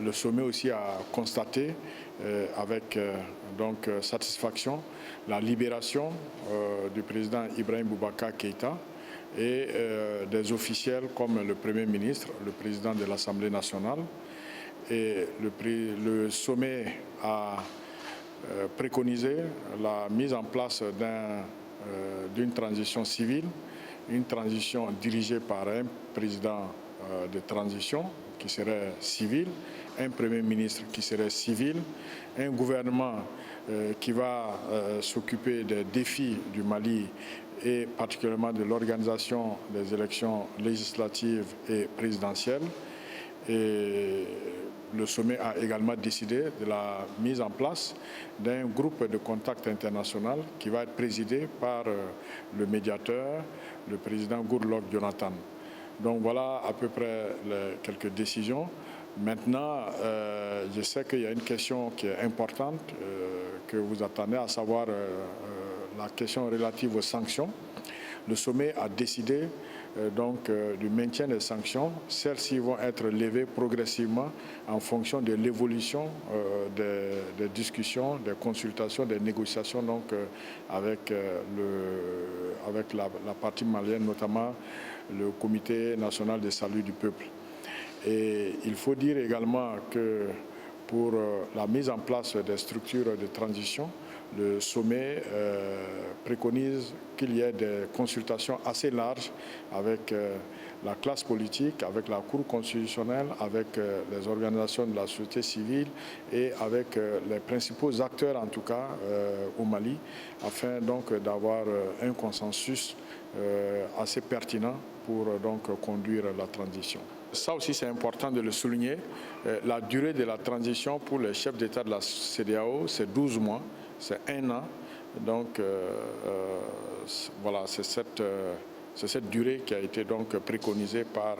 le sommet aussi a constaté avec donc satisfaction la libération du président Ibrahim Boubacar Keïta et des officiels comme le Premier ministre, le président de l'Assemblée nationale. Et le sommet a préconisé la mise en place d'une transition civile, une transition dirigée par un président de transition qui serait civil, un Premier ministre qui serait civil, un gouvernement qui va s'occuper des défis du Mali et particulièrement de l'organisation des élections législatives et présidentielles. Et le sommet a également décidé de la mise en place d'un groupe de contact international qui va être présidé par le médiateur, le président Goodluck Jonathan. Donc voilà à peu près quelques décisions. Maintenant, je sais qu'il y a une question qui est importante que vous attendez, à savoir la question relative aux sanctions. Le sommet a décidé donc du maintien des sanctions. Celles-ci vont être levées progressivement en fonction de l'évolution des discussions, des consultations, des négociations donc, avec la partie malienne, notamment le Comité national de salut du peuple. Et il faut dire également que pour la mise en place des structures de transition, le sommet préconise qu'il y ait des consultations assez larges avec la classe politique, avec la Cour constitutionnelle, avec les organisations de la société civile et avec les principaux acteurs, en tout cas, au Mali, afin donc d'avoir un consensus assez pertinent pour donc conduire la transition. Ça aussi, c'est important de le souligner. La durée de la transition pour les chefs d'État de la CEDEAO, c'est 12 mois. C'est 1 an, donc voilà, c'est cette durée qui a été donc préconisée par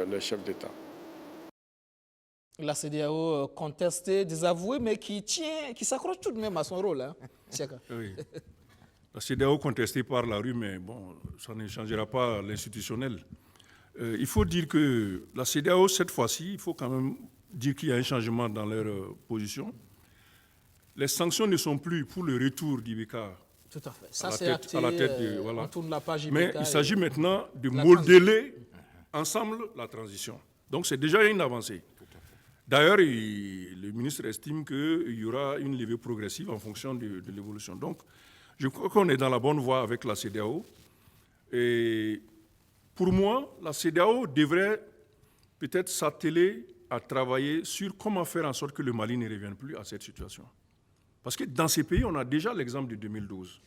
les chefs d'État. La CEDEAO contestée, désavouée, mais qui s'accroche tout de même à son rôle. Hein. Oui. La CEDEAO contestée par la rue, mais bon, ça ne changera pas l'institutionnel. Il faut dire que la CEDEAO, cette fois-ci, il faut quand même dire qu'il y a un changement dans leur position. Les sanctions ne sont plus pour le retour d'Ibeka. Tout à fait. Ça, c'est acté. On tourne la page Ibeka. Mais il s'agit maintenant de modeler ensemble la transition. Donc, c'est déjà une avancée. D'ailleurs, le ministre estime qu'il y aura une levée progressive en fonction de l'évolution. Donc, je crois qu'on est dans la bonne voie avec la CEDEAO. Et pour moi, la CEDEAO devrait peut-être s'atteler à travailler sur comment faire en sorte que le Mali ne revienne plus à cette situation. Parce que dans ces pays, on a déjà l'exemple de 2012,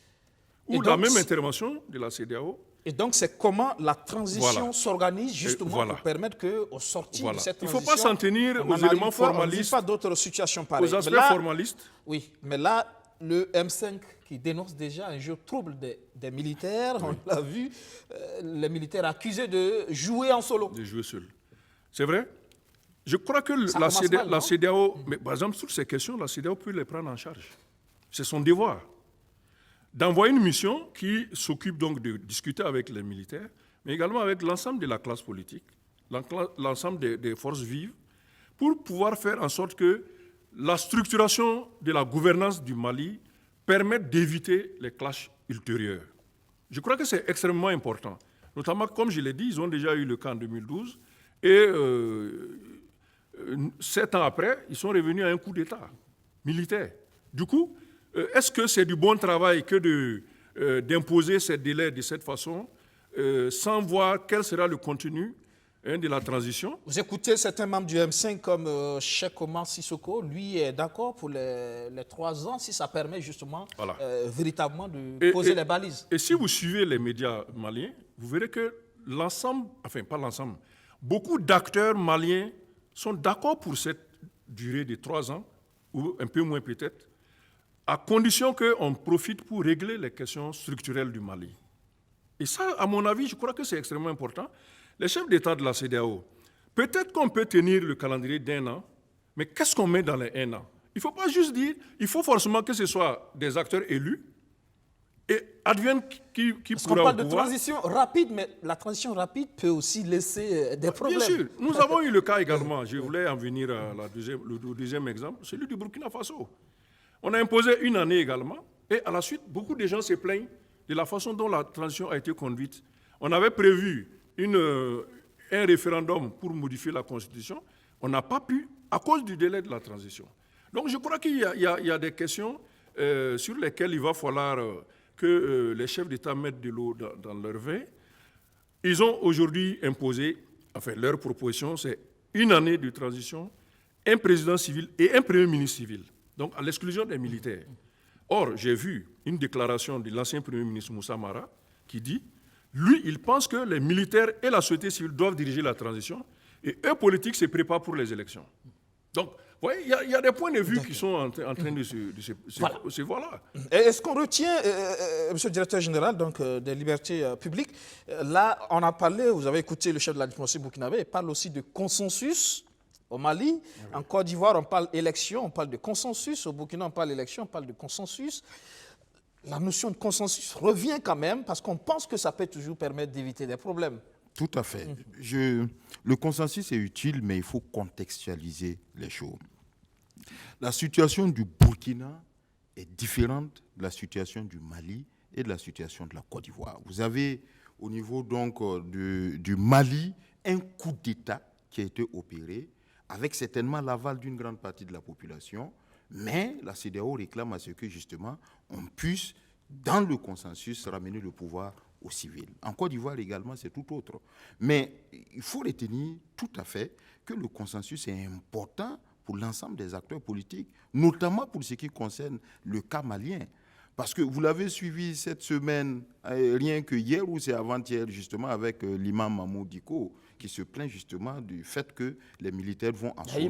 où la même intervention de la CEDEAO. Et donc, c'est comment la transition s'organise justement pour permettre qu'au sortir de cette transition... Il ne faut pas s'en tenir aux éléments formalistes. On ne vit pas d'autres situations pareilles. Aux aspects formalistes. Oui, mais là, le M5 qui dénonce déjà un jeu trouble des militaires, on l'a vu, les militaires accusés de jouer en solo. De jouer seul. C'est vrai ? Je crois que la CEDEAO, mais par exemple, sur ces questions, la CEDEAO peut les prendre en charge. C'est son devoir d'envoyer une mission qui s'occupe donc de discuter avec les militaires, mais également avec l'ensemble de la classe politique, l'ensemble des forces vives, pour pouvoir faire en sorte que la structuration de la gouvernance du Mali permette d'éviter les clashs ultérieurs. Je crois que c'est extrêmement important. Notamment, comme je l'ai dit, ils ont déjà eu le cas en 2012, et 7 ans après, ils sont revenus à un coup d'État militaire. Du coup, est-ce que c'est du bon travail que d'imposer ces délais de cette façon, sans voir quel sera le contenu de la transition. Vous écoutez certains membres du M5 comme Cheikh Omar Sissoko, lui est d'accord pour les 3 ans si ça permet justement véritablement de poser les balises. Et si vous suivez les médias maliens, vous verrez que l'ensemble, enfin pas l'ensemble, beaucoup d'acteurs maliens sont d'accord pour cette durée de 3 ans, ou un peu moins peut-être, à condition qu'on profite pour régler les questions structurelles du Mali. Et ça, à mon avis, je crois que c'est extrêmement important. Les chefs d'État de la CEDEAO, peut-être qu'on peut tenir le calendrier d'1 an, mais qu'est-ce qu'on met dans les 1 an? Il ne faut pas juste dire, il faut forcément que ce soit des acteurs élus et advienne qui Parce pourra qu'on parle au pouvoir. de transition rapide, mais la transition rapide peut aussi laisser des problèmes. Bien sûr, nous avons eu le cas également, je voulais en venir à le deuxième exemple, celui du Burkina Faso. On a imposé 1 année également, et à la suite, beaucoup de gens se plaignent de la façon dont la transition a été conduite. On avait prévu un référendum pour modifier la Constitution, on n'a pas pu à cause du délai de la transition. Donc je crois qu'il y a des questions sur lesquelles il va falloir que les chefs d'État mettent de l'eau dans leur vin. Ils ont aujourd'hui imposé, enfin leur proposition, c'est 1 année de transition, un président civil et un premier ministre civil, donc à l'exclusion des militaires. Or, j'ai vu une déclaration de l'ancien premier ministre Moussa Mara qui dit, lui, il pense que les militaires et la société civile doivent diriger la transition et eux, politiques, se préparent pour les élections. Donc, vous voyez, il y a des points de vue qui sont en train de se voilà. Est-ce qu'on retient, monsieur le directeur général donc, des libertés publiques, là, on a parlé, vous avez écouté le chef de la diplomatie burkinabé, il parle aussi de consensus au Mali. Oui. En Côte d'Ivoire, on parle élection, on parle de consensus. Au Burkina, on parle élection, on parle de consensus. La notion de consensus revient quand même parce qu'on pense que ça peut toujours permettre d'éviter des problèmes. Tout à fait. Le consensus est utile, mais il faut contextualiser les choses. La situation du Burkina est différente de la situation du Mali et de la situation de la Côte d'Ivoire. Vous avez au niveau donc du Mali un coup d'État qui a été opéré avec certainement l'aval d'une grande partie de la population, mais la CEDEAO réclame à ce que justement on puisse, dans le consensus, ramener le pouvoir aux civils. En Côte d'Ivoire également, c'est tout autre. Mais il faut retenir tout à fait que le consensus est important pour l'ensemble des acteurs politiques, notamment pour ce qui concerne le cas malien. Parce que vous l'avez suivi cette semaine, rien que hier ou c'est avant-hier, justement, avec l'imam Mamou Diko, qui se plaint justement du fait que les militaires vont en solo.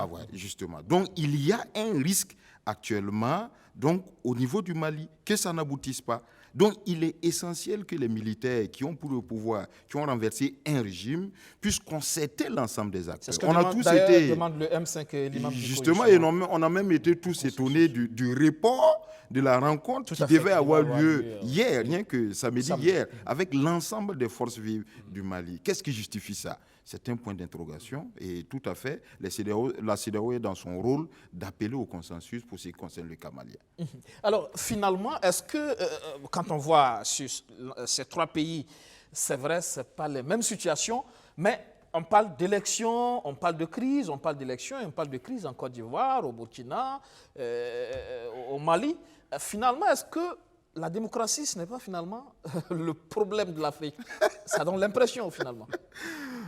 Ouais, justement. Donc, il y a un risque actuellement, donc, au niveau du Mali, que ça n'aboutisse pas. Donc, il est essentiel que les militaires qui ont pour le pouvoir, qui ont renversé un régime, puissent concerter l'ensemble des acteurs. C'est ce que demande le M5 et l'imam Diko. Justement, et on a même été tous étonnés du report de la rencontre qui devait avoir lieu hier, rien que samedi hier, avec l'ensemble des forces vives du Mali. Qu'est-ce qui justifie ça? C'est un point d'interrogation et tout à fait, la CEDEAO est dans son rôle d'appeler au consensus pour ce qui concerne le cas malien. Alors, finalement, est-ce que, quand on voit ces 3 pays, c'est vrai, ce n'est pas les mêmes situations, mais on parle d'élections, on parle de crise, on parle d'élections et on parle de crise en Côte d'Ivoire, au Burkina, au Mali. Finalement, est-ce que la démocratie, ce n'est pas finalement le problème de l'Afrique? Ça donne l'impression, finalement.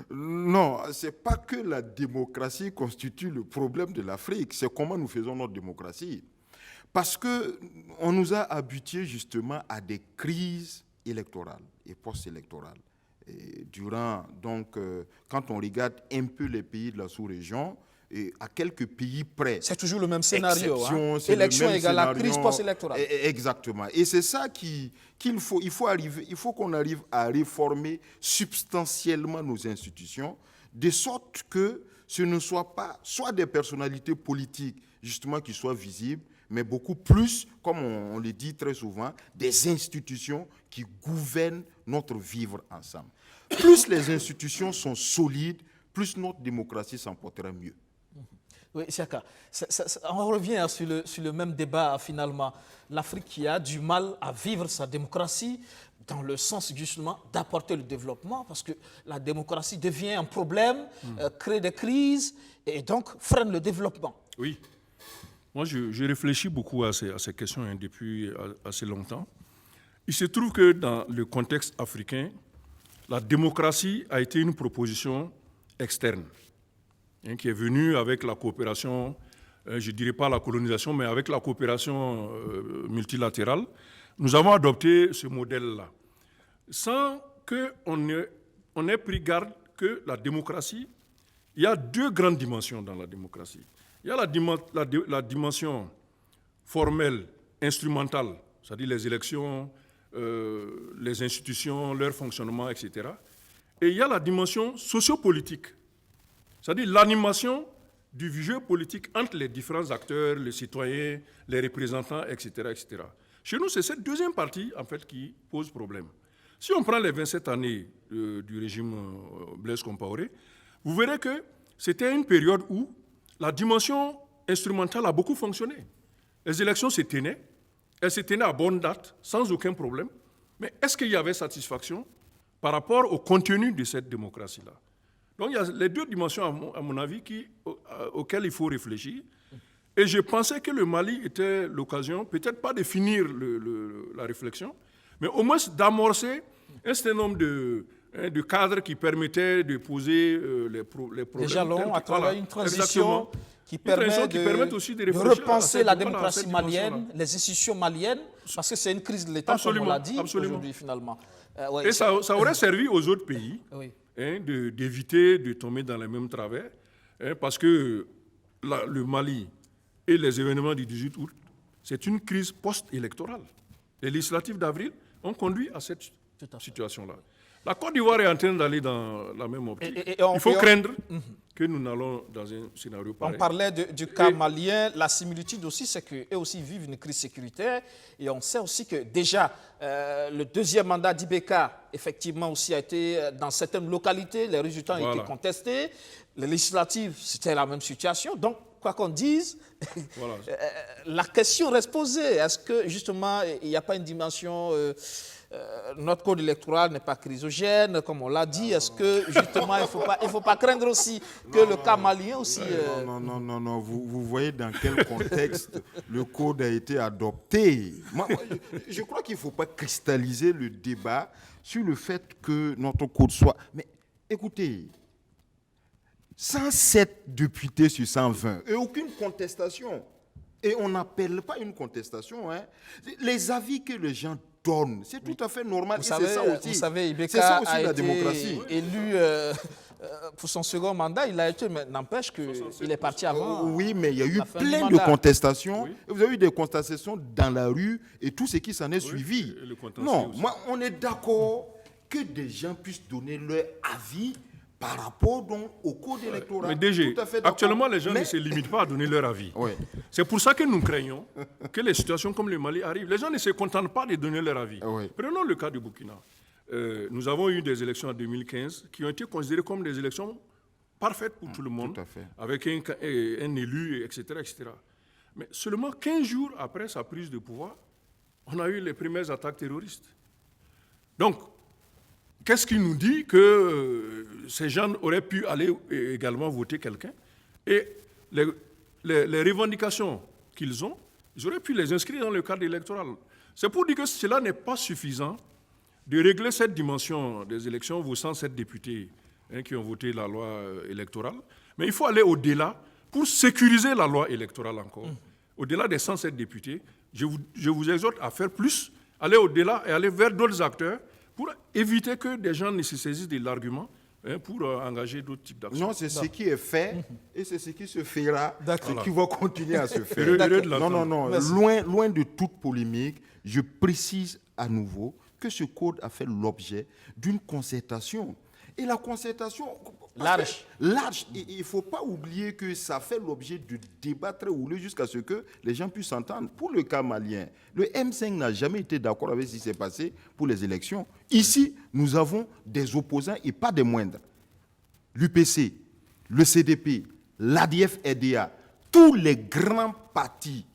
Non, ce n'est pas que la démocratie constitue le problème de l'Afrique, c'est comment nous faisons notre démocratie. Parce qu'on nous a habitués justement à des crises électorales et post-électorales. Durant, donc, quand on regarde un peu les pays de la sous-région, et à quelques pays près. C'est toujours le même scénario. Élection égale la crise post-électorale. Exactement. Et c'est ça qu'il faut. Il faut qu'on arrive à réformer substantiellement nos institutions, de sorte que ce ne soit pas soit des personnalités politiques justement qui soient visibles, mais beaucoup plus, comme on le dit très souvent, des institutions qui gouvernent notre vivre ensemble. Plus les institutions sont solides, plus notre démocratie s'en portera mieux. Oui, Siaka, on revient sur le même débat finalement. L'Afrique qui a du mal à vivre sa démocratie dans le sens justement d'apporter le développement parce que la démocratie devient un problème, crée des crises et donc freine le développement. Oui, moi je réfléchis beaucoup à ces questions depuis assez longtemps. Il se trouve que dans le contexte africain, la démocratie a été une proposition externe, qui est venue avec la coopération, je ne dirais pas la colonisation, mais avec la coopération multilatérale. Nous avons adopté ce modèle-là, sans qu'on ait pris garde que la démocratie, il y a deux grandes dimensions dans la démocratie. Il y a la dimension formelle, instrumentale, c'est-à-dire les élections, les institutions, leur fonctionnement, etc. Et il y a la dimension sociopolitique, c'est-à-dire l'animation du jeu politique entre les différents acteurs, les citoyens, les représentants, etc., etc. Chez nous, c'est cette deuxième partie, en fait, qui pose problème. Si on prend les 27 années du régime Blaise Compaoré, vous verrez que c'était une période où la dimension instrumentale a beaucoup fonctionné. Les élections se tenaient, elles se tenaient à bonne date, sans aucun problème. Mais est-ce qu'il y avait satisfaction par rapport au contenu de cette démocratie-là? Donc il y a les deux dimensions, à mon avis, auxquelles il faut réfléchir. Et je pensais que le Mali était l'occasion, peut-être pas de finir la réflexion, mais au moins d'amorcer un certain nombre de cadres qui permettaient de poser les problèmes. Des jalons à travers une transition qui permet aussi de repenser la démocratie malienne, les institutions maliennes, parce que c'est une crise de l'État, comme on l'a dit aujourd'hui finalement. Ouais, et ça aurait servi aux autres pays d'éviter de tomber dans les mêmes travers, parce que le Mali et les événements du 18 août, c'est une crise post-électorale. Les législatives d'avril ont conduit à cette situation-là. La Côte d'Ivoire est en train d'aller dans la même optique. Il faut craindre que nous n'allons dans un scénario pareil. On parlait du cas malien. La similitude aussi, c'est qu'eux aussi vivent une crise sécuritaire. Et on sait aussi que déjà, le deuxième mandat d'IBK, effectivement, aussi a été dans certaines localités. Les résultats ont été contestés. Les législatives, c'était la même situation. Donc, quoi qu'on dise, la question reste posée. Est-ce que, justement, il n'y a pas une dimension... notre code électoral n'est pas chrysogène, comme on l'a dit. Est-ce que, justement, il ne faut pas craindre aussi que le cas malien aussi... Non. Vous voyez dans quel contexte le code a été adopté. Je crois qu'il ne faut pas cristalliser le débat sur le fait que notre code soit... Mais écoutez, 107 députés sur 120 et aucune contestation. Et on n'appelle pas une contestation. Les avis que les gens donnent, c'est tout à fait normal. Vous savez, IBK a été élu pour son second mandat. Il a été, mais n'empêche qu'il est parti avant. Oui, mais il y a eu plein de contestations. Oui. Vous avez eu des contestations dans la rue et tout ce qui s'en est suivi. Non, moi, on est d'accord que des gens puissent donner leur avis par rapport donc au code électoral. Mais DG, actuellement, les gens ne se limitent pas à donner leur avis. C'est pour ça que nous craignons que les situations comme le Mali arrivent. Les gens ne se contentent pas de donner leur avis. Prenons le cas du Burkina. Nous avons eu des élections en 2015 qui ont été considérées comme des élections parfaites pour tout le monde, avec un élu, etc., etc. Mais seulement 15 jours après sa prise de pouvoir, on a eu les premières attaques terroristes. Donc, qu'est-ce qui nous dit que ces gens auraient pu aller également voter quelqu'un? Et les revendications qu'ils ont, ils auraient pu les inscrire dans le cadre électoral. C'est pour dire que cela n'est pas suffisant de régler cette dimension des élections, vos 107 députés qui ont voté la loi électorale. Mais il faut aller au-delà pour sécuriser la loi électorale encore. Au-delà des 107 députés, je vous exhorte à faire plus, aller au-delà et aller vers d'autres acteurs pour éviter que des gens ne se saisissent de l'argument pour engager d'autres types d'actions. Non, c'est ce qui est fait et c'est ce qui se fera, ce qui va continuer à se faire. Non. Loin de toute polémique, je précise à nouveau que ce code a fait l'objet d'une concertation. Et la concertation... Large. Il ne faut pas oublier que ça fait l'objet de débats très houleux jusqu'à ce que les gens puissent s'entendre. Pour le cas malien, le M5 n'a jamais été d'accord avec ce qui s'est passé pour les élections. Ici, nous avons des opposants et pas des moindres. L'UPC, le CDP, l'ADF-RDA, tous les grands partis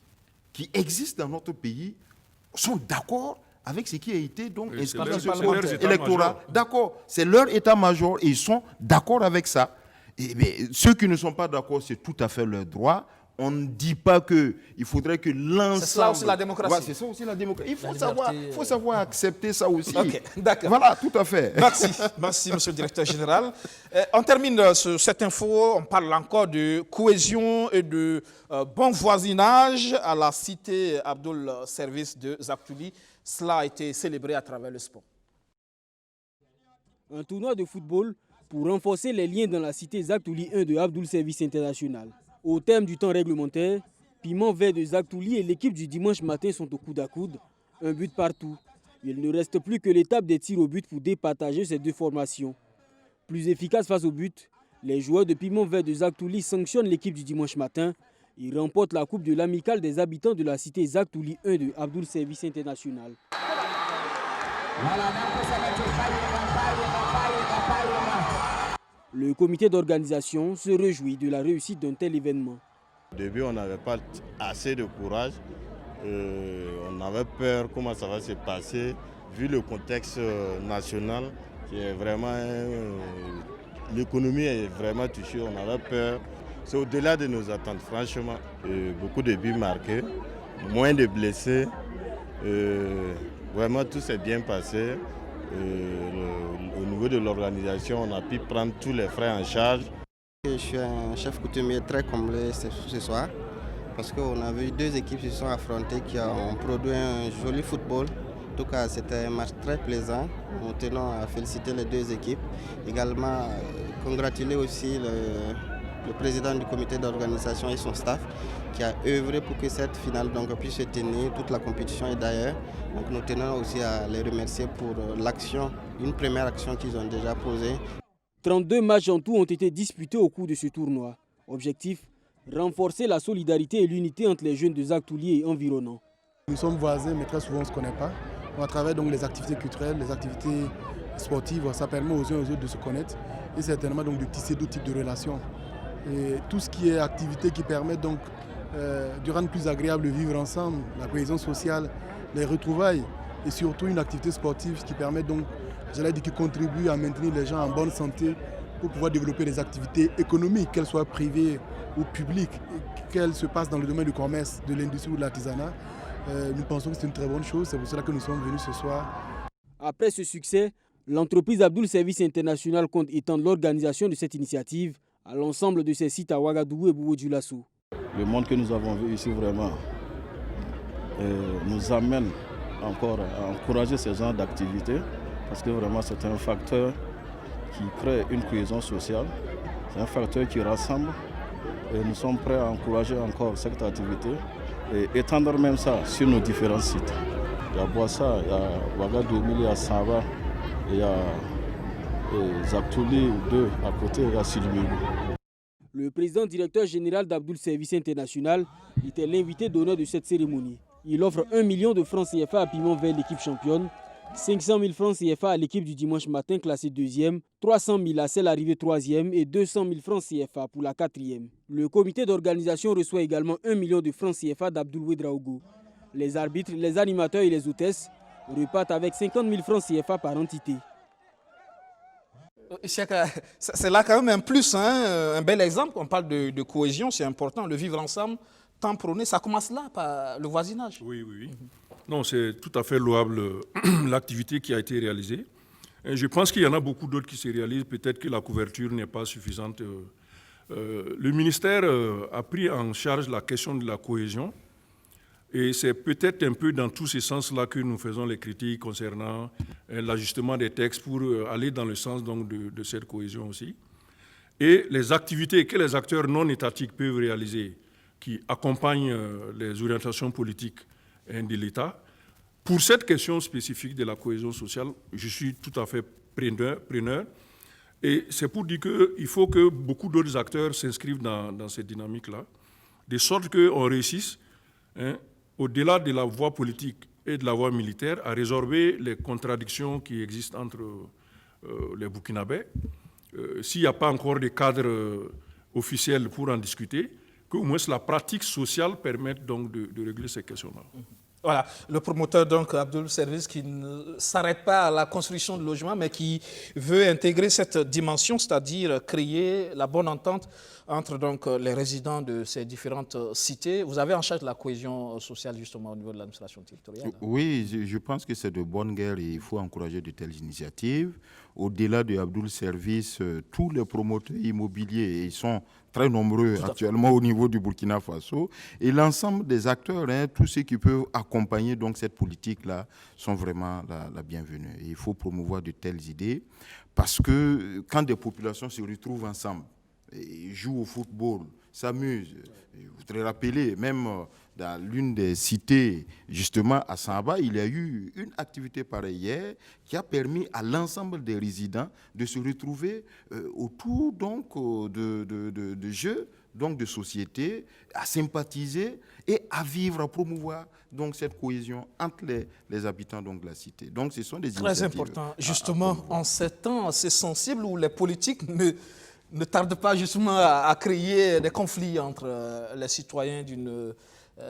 qui existent dans notre pays sont d'accord avec ce qui a été donc inscrit dans le électoral. D'accord, c'est leur état-major et ils sont d'accord avec ça. Et bien, ceux qui ne sont pas d'accord, c'est tout à fait leur droit. on ne dit pas qu'il faudrait que l'ensemble... C'est cela aussi la démocratie. Ouais, c'est ça aussi la démocratie. Il faut savoir accepter ça aussi. Ok, d'accord. Voilà, tout à fait. Merci, monsieur le directeur général. On termine cette info, on parle encore de cohésion et de bon voisinage à la cité Abdoul Service de Zaktouli. Cela a été célébré à travers le sport. Un tournoi de football pour renforcer les liens dans la cité Zaktouli 1 de Abdoul Service International. Au terme du temps réglementaire, Piment Vert de Zaktouli et l'équipe du dimanche matin sont au coude à coude, un but partout. Il ne reste plus que l'étape des tirs au but pour départager ces deux formations. Plus efficace face au but, les joueurs de Piment Vert de Zaktouli sanctionnent l'équipe du dimanche matin. Ils remportent la coupe de l'amicale des habitants de la cité Zaktouli 1 de Abdoul Service International. Le comité d'organisation se réjouit de la réussite d'un tel événement. Au début, on n'avait pas assez de courage. On avait peur comment ça va se passer, vu le contexte national qui est vraiment... l'économie est vraiment touchée, on avait peur. C'est au-delà de nos attentes, franchement. Beaucoup de buts marqués, moins de blessés. Vraiment, tout s'est bien passé. Au niveau de l'organisation, on a pu prendre tous les frais en charge. Je suis un chef coutumier très comblé ce soir parce qu'on a vu deux équipes qui se sont affrontées, qui ont produit un joli football. En tout cas, c'était un match très plaisant. Nous tenons à féliciter les deux équipes. Également, congratuler aussi le président du comité d'organisation et son staff qui a œuvré pour que cette finale puisse se tenir, toute la compétition et d'ailleurs. Donc nous tenons aussi à les remercier pour l'action, une première action qu'ils ont déjà posée. 32 matchs en tout ont été disputés au cours de ce tournoi. Objectif, renforcer la solidarité et l'unité entre les jeunes de Zaktouli et environnants. Nous sommes voisins, mais très souvent on ne se connaît pas. À travers les activités culturelles, les activités sportives, ça permet aux uns et aux autres de se connaître et certainement de tisser d'autres types de relations. Et tout ce qui est activité qui permet de rendre plus agréable le vivre ensemble, la cohésion sociale, les retrouvailles et surtout une activité sportive qui permet qui contribue à maintenir les gens en bonne santé pour pouvoir développer des activités économiques, qu'elles soient privées ou publiques, qu'elles se passent dans le domaine du commerce, de l'industrie ou de l'artisanat. Nous pensons que c'est une très bonne chose, c'est pour cela que nous sommes venus ce soir. Après ce succès, l'entreprise Abdoul Service International compte étendre l'organisation de cette initiative à l'ensemble de ses sites à Ouagadougou et Boubou-Dioulasso. Le monde que nous avons vu ici vraiment nous amène encore à encourager ce genre d'activité parce que vraiment c'est un facteur qui crée une cohésion sociale, c'est un facteur qui rassemble et nous sommes prêts à encourager encore cette activité et étendre même ça sur nos différents sites. Il y a Boissa, il y a Ouagadougou, il y a Sava, il y a Zaktouli 2 à côté, il y a Silmigou. Le président directeur général d'Abdoul Service International était l'invité d'honneur de cette cérémonie. Il offre 1 million de francs CFA à Piment Vert, l'équipe championne, 500 000 francs CFA à l'équipe du dimanche matin classée 2e, 300 000 à celle arrivée 3e et 200 000 francs CFA pour la 4e. Le comité d'organisation reçoit également 1 million de francs CFA d'Abdoul Ouedraogo. Les arbitres, les animateurs et les hôtesses repartent avec 50 000 francs CFA par entité. C'est là quand même un plus, un bel exemple. On parle de cohésion, c'est important, le vivre ensemble, tant prôné, ça commence là par le voisinage. Oui. Non, c'est tout à fait louable l'activité qui a été réalisée. Et je pense qu'il y en a beaucoup d'autres qui se réalisent. Peut-être que la couverture n'est pas suffisante. Le ministère a pris en charge la question de la cohésion. Et c'est peut-être un peu dans tous ces sens-là que nous faisons les critiques concernant l'ajustement des textes pour aller dans le sens de cette cohésion aussi. Et les activités que les acteurs non étatiques peuvent réaliser, qui accompagnent les orientations politiques de l'État. Pour cette question spécifique de la cohésion sociale, je suis tout à fait preneur. Et c'est pour dire qu'il faut que beaucoup d'autres acteurs s'inscrivent dans cette dynamique-là, de sorte qu'on réussisse, au-delà de la voie politique et de la voie militaire, à résorber les contradictions qui existent entre les Burkinabés. S'il n'y a pas encore de cadre officiel pour en discuter, qu'au moins la pratique sociale permette donc de régler ces questions-là. Voilà, le promoteur donc Abdoul Service qui ne s'arrête pas à la construction de logements, mais qui veut intégrer cette dimension, c'est-à-dire créer la bonne entente entre donc les résidents de ces différentes cités. Vous avez en charge la cohésion sociale justement au niveau de l'administration territoriale. Oui, je pense que c'est de bonne guerre et il faut encourager de telles initiatives. Au-delà de Abdoul Service, tous les promoteurs immobiliers, ils sont très nombreux actuellement au niveau du Burkina Faso, et l'ensemble des acteurs, tous ceux qui peuvent accompagner donc cette politique-là, sont vraiment la bienvenue. Et il faut promouvoir de telles idées parce que quand des populations se retrouvent ensemble, et jouent au football, s'amusent, je voudrais rappeler, même dans l'une des cités, justement à Samba, il y a eu une activité pareille hier qui a permis à l'ensemble des résidents de se retrouver autour donc, de jeux donc, de société, à sympathiser et à vivre, à promouvoir donc, cette cohésion entre les habitants donc, de la cité. Donc ce sont des très important, justement, en ces temps assez sensibles où les politiques ne tardent pas justement à créer des conflits entre les citoyens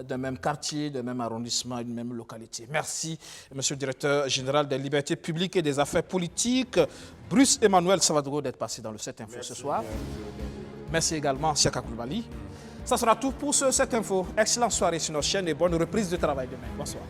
d'un même quartier, d'un même arrondissement, d'une même localité. Merci, Monsieur le Directeur général des libertés publiques et des affaires politiques, Bruce Emmanuel Savadogo, d'être passé dans le 7 Info ce soir. Merci également, Siaka Koulibaly. Ça sera tout pour ce 7 Info. Excellente soirée sur notre chaîne et bonne reprise de travail demain. Bonsoir.